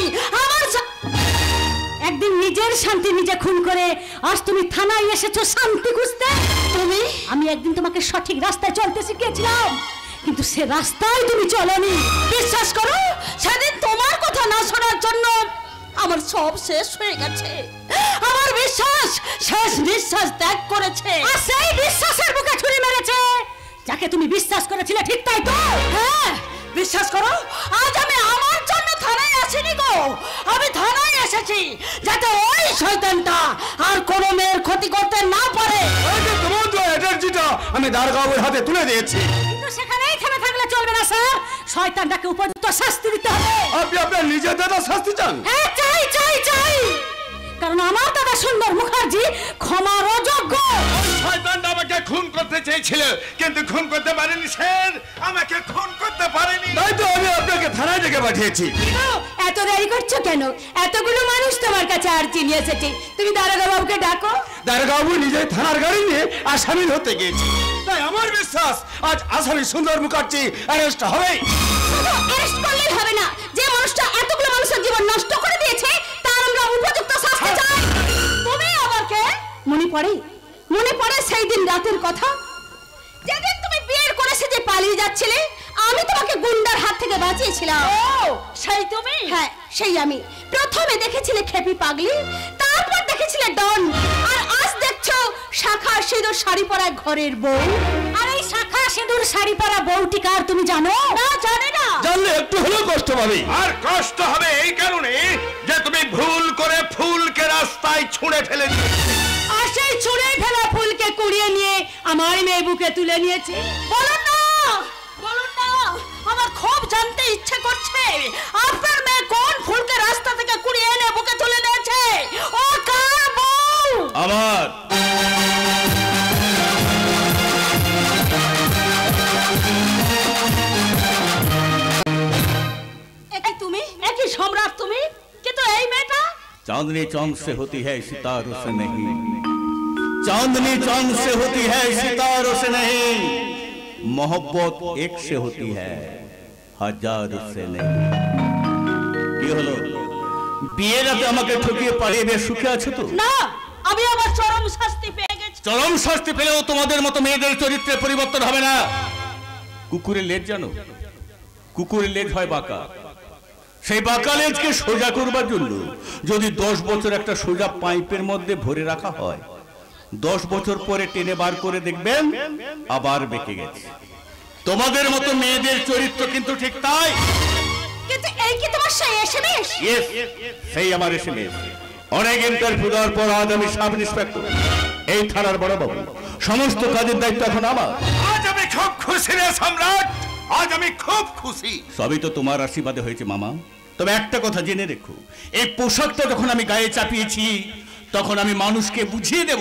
B: নিজের শান্তি নিজে খুন করে আজ তুমি থানায় এসেছো শান্তি খুঁজতে। আমি একদিন তোমাকে সঠিক রাস্তায় চলতে শিখিয়েছিলাম, কিন্তু সে রাস্তায় তুমি চলোনি। বিশ্বাস করো, সেদিন তোমার কথা না শোনার জন্য আমার সব শেষ হয়ে গেছে। আমার বিশ্বাস শেষ নিঃশ্বাস ত্যাগ করেছে, আর সেই বিশ্বাসের বুকে ছুরি মেরেছে যাকে তুমি বিশ্বাস করেছিলে, ঠিক তাই তো? হ্যাঁ, বিশ্বাস করো, আজ আমি আমার জন্য থানায় আসিনি গো, আমি থানায় এসেছি যাতে ওই শয়তানটা আর কোনো মেয়ের ক্ষতি করতে না পারে।
E: তোমার তো এনার্জিটা আমি দারোগাবুর হাতে তুলে দিয়েছি।
B: কিন্তু সেখানেই থেমে থাকলে চলবে না স্যার, শয়তানটাকে উপযুক্ত শাস্তি দিতে হবে।
E: আপনি আপনার নিজের দাদা শাস্তি চান?
B: হ্যাঁ, চাই চাই চাই, কারণ আমার দাদা সুন্দর মুখার্জি ক্ষমার অযোগ্য।
C: শয়তানটা আমাকে খুন করতে চেয়েছিল, কিন্তু খুন করতে পারেনি স্যার, আমাকে খুন করতে পারেনি।
E: তাই তো আমি আপনাকে থানায় ডেকে পাঠিয়েছি।
B: এত দেরি করছো কেন? এতগুলো মানুষ তোমার কাছে আর্জি নিয়ে এসেছে, তুমি দারোগা বাবুকে ডাকো।
E: দারোগাবু নিজেই থানার গাড়ি নিয়ে আসামি হতে গিয়েছে, তাই আমার বিশ্বাস আজ আসামি সুন্দর মুখার্জি অ্যারেস্ট হবে।
B: অ্যারেস্ট করলেই হবে না, যে মানুষটা এতগুলো মানুষের জীবন নষ্ট করে দিয়েছে তার আমরা উপযুক্ত শাস্তি চাই। তুমি আবার কে? মনে পড়ে সেই দিন রাতের কথা, যেদিন তুমি বিয়ের করে সেজে পালিয়ে যাচ্ছিলে, আমি তোমাকে গুন্ডার হাত থেকে বাঁচিয়েছিলাম। ও, সেই তুমি? হ্যাঁ, সেই আমি। প্রথমে দেখেছিলে খেপি পাগলি, তারপর দেখেছিলে ডন, আর আজ দেখছো শাখা সিঁদুর শাড়ি পরা ঘরের বউ। আর এই শাখা সিঁদুর শাড়ি পরা বউটি কার তুমি জানো? না, জানে না।
E: জানলে একটু হলেও কষ্ট পাবে।
C: আর কষ্ট হবে এই কারণে যে তুমি ভুল করে ফুলকে রাস্তায় ছুঁড়ে ফেলে দিয়েছো।
B: আর সেই ছুঁড়ে ফেলা ফুলকে কুড়িয়ে নিয়ে আমার মেয়ে বুকে তুলে নিয়েছে। বলুন না, বলুন না, আমার খুব জানতে ইচ্ছে করছে আপনার মেয়ে কোন ফুলকে রাস্তা থেকে কুড়িয়ে এনে বুকে তুলে নিয়েছে। ও কার বউ?
A: আমার।
B: একই তুমি, একই সম্রাট তুমি, কিন্তু এই মেয়েটা?
A: चांदनी चांद से होती है सितारों से नहीं, चांदनी चांद से होती है सितारों से नहीं, मोहब्बत एक से होती है হাজারোं से नहीं। কি হলো, বিয়ের রাতে আমাকে ঠকিয়ে পালিয়ে বেশ সুখে আছো তো?
B: না, আমি আবার চরম শাস্তি পেয়ে গেছি।
A: চরম শাস্তি পেলেও তোমাদের মতো মেয়েদের চরিত্রে পরিবর্তন হবে না। কুকুরের লেজ জানো? কুকুরের লেজ হয় বাঁকা, সেই বাঁকা লেজকে সোজা করবার জন্য যদি 10 বছর একটা সোজা পাইপের মধ্যে ভরে রাখা হয়, 10 বছর পরে টেনে বার করে দেখবেন আবার বেঁকে গেছে। তোমাদের মতো মেয়েদের চরিত্র কিন্তু ঠিক তাই।
B: কিন্তু এই কি তোমার সেই এসএমএস?
A: ইয়েস, সেই আমার এসএমএস। অনেক ইন্টারভিউ দেওয়ার পর আজ আমি সাব ইন্সপেক্টর, এই থানার বড় বাবু, সমস্ত কাজের দায়িত্ব এখন আমার।
C: আজ আমি খুব খুশি রে সম্রাট, আজ আমি খুব খুশি।
A: সবই তো তোমার আশীর্বাদে হয়েছে মামা। তবে একটা কথা জেনে রেখো, এই পোশাকটা যখন আমি গায়ে চাপিয়েছি তখন আমি মানুষকে বুঝিয়ে দেব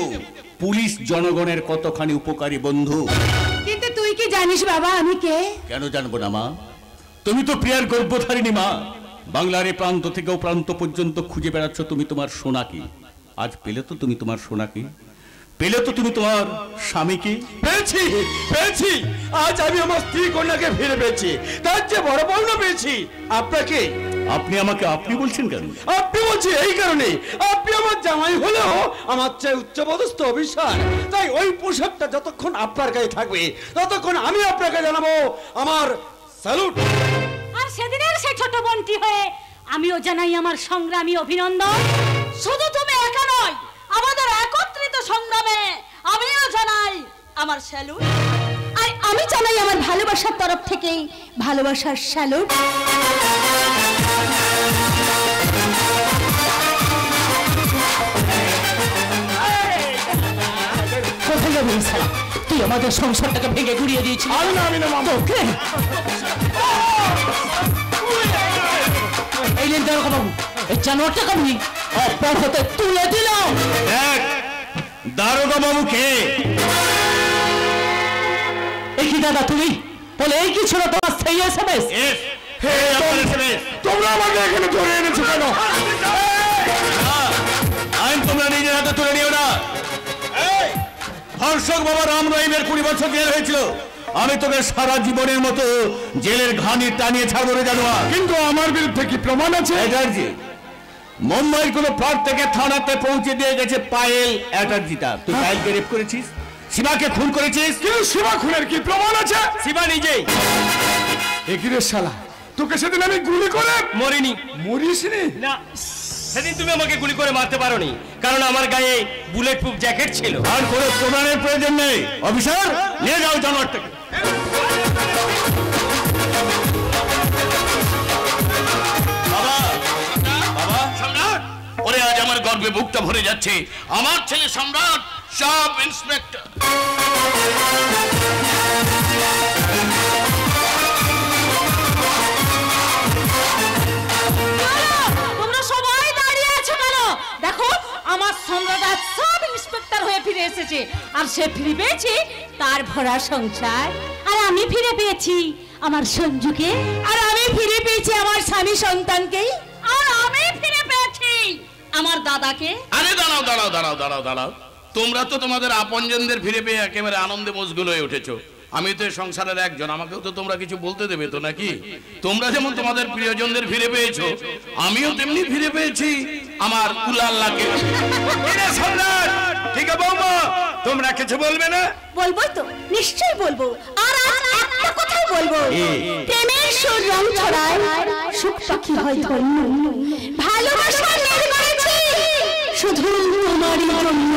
A: পুলিশ জনগণের কতখানি উপকারী বন্ধু।
B: কিন্তু তুই কি জানিস বাবা আমি কে?
A: কেন জানবো না মা, তুমি তো প্রিয়ার গর্ভধারিণী মা। বাংলার এই প্রান্ত থেকে ও প্রান্ত পর্যন্ত খুঁজে বেড়াচ্ছ তুমি তোমার সোনাকে। আজ পেলে তো তুমি তোমার সোনাকে, পেলে তো তুমি তোমার স্বামীকে।
E: পেয়েছি, পেয়েছি, আজ আমি আমার স্ত্রী কন্যাকে ফিরে পেয়েছি, তার যে বড় পাওনা পেয়েছি। আপনাকে?
A: আপনি আমাকে আপনি বলছেন কেন?
E: আপনি বলছি এই কারণে, আপনি আমার জামাই হলেও আমার চেয়ে উচ্চপদস্থ অফিসার, তাই ওই পোশাকটা যতক্ষণ আপনার গায়ে থাকবে ততক্ষণ আমি আপনাকে জানাবো আমার স্যালুট।
B: আর সেদিনের সেই ছোট বোনটি হয়ে আমিও জানাই আমার সংগ্রামী অভিনন্দন। শুধু তুমি একা নয়, আমাদের একত্রিত সংগ্রামে আমিও জানাই আমার স্যালুট। আর আমি জানাই আমার ভালোবাসার তরফ থেকে ভালোবাসার স্যালুট।
D: কোথায় যাবি শালা? তুই আমাদের সংসারটাকে ভেঙে গুড়িয়ে দিয়েছিস।
E: আমি না মামা।
D: ওকে এই লেন দারোগা বাবু, এই জানোয়ারটাকে আমি অপর হতে তুলে দিলাম।
A: দারোগা বাবু কে?
D: এই কি দাদা তুমি? বলে এই কি ছিল তোমার সেই এসএমএস?
E: তোমরা আমাকে এখানে ধরে এনেছো কেন?
A: আইন তোমরা নিজের হাতে তুলে নিও না। ধর্ষক বাবা রাম রহিমের 20 বছর জেল হয়েছিল, আমি তোকে সারা জীবনের মতো জেলের ঘানি টানিয়ে ছাড়বো রে জানোয়ার।
C: কিন্তু আমার বিরুদ্ধে কি প্রমাণ আছে?
A: মুম্বাইয়ের কোনো পর থেকে থানাতে পৌঁছে দিয়ে গেছে পায়েল অ্যাটার্জিটা। তুই পায়েলকে রেপ করেছিস, শিবাকে খুন করেছিস।
C: কিন্তু শিবা খুনের কি প্রমাণ আছে?
A: শিবা নিজেই।
C: একিরে শালা, তোকে সেদিন আমি গুলি করে
A: মরিনি।
C: মরিসনি?
A: না, সেদিন তুমি আমাকে গুলি করে মারতে পারোনি, কারণ আমার গায়ে বুলেট প্রুফ জ্যাকেট ছিল। আর কোনো প্রমাণের প্রয়োজন নেই। অফিসার, নিয়ে যাও জানোয়ারটাকে।
F: বাবা, বাবা, সম্রাট! ওরে আজ আমার গর্বে বুকটা ভরে যাচ্ছে। আমার ছেলে সম্রাট সাব ইন্সপেক্টর।
B: তোমরা সবাই দাঁড়িয়ে আছো কেন? দেখো, আমার সম্রাট আজ সাব ইন্সপেক্টর হয়ে ফিরে এসেছে, আর সে ফিরে পেয়েছে তার ভরা সংসার। আর আমি ফিরে পেয়েছি আমার সঞ্জুকে, আর আমি ফিরে পেয়েছি আমার স্বামী সন্তানকে, আর আমি ফিরে পেয়েছি আমার দাদাকে।
F: আরে দাঁড়াও দাঁড়াও দাঁড়াও দাঁড়াও দাঁড়াও, তোমরা তো তোমাদের আপনজনদের ফিরে পেয়ে একেবারে আনন্দে মশগুল হয়ে উঠেছো। আমি তো এই সংসারের একজন, আমাকেও তো তোমরা কিছু বলতে দেবে তো নাকি? তোমরা যেমন তোমাদের প্রিয়জনদের ফিরে পেয়েছো, আমিও তেমনি ফিরে পেয়েছি আমার উলাল্লাকে।
E: ঠিক আছে বৌমা, তোমরা কিছু বলবে না?
B: বলবো তো, নিশ্চয়ই বলবো। আর আজ একটা কথাই বলবো, প্রেমের সুর রং ছড়ায়, সুখ পাখি হয় ধন্য, ভালোবাসা নির্মাণে শুধু তোমারই জন্য।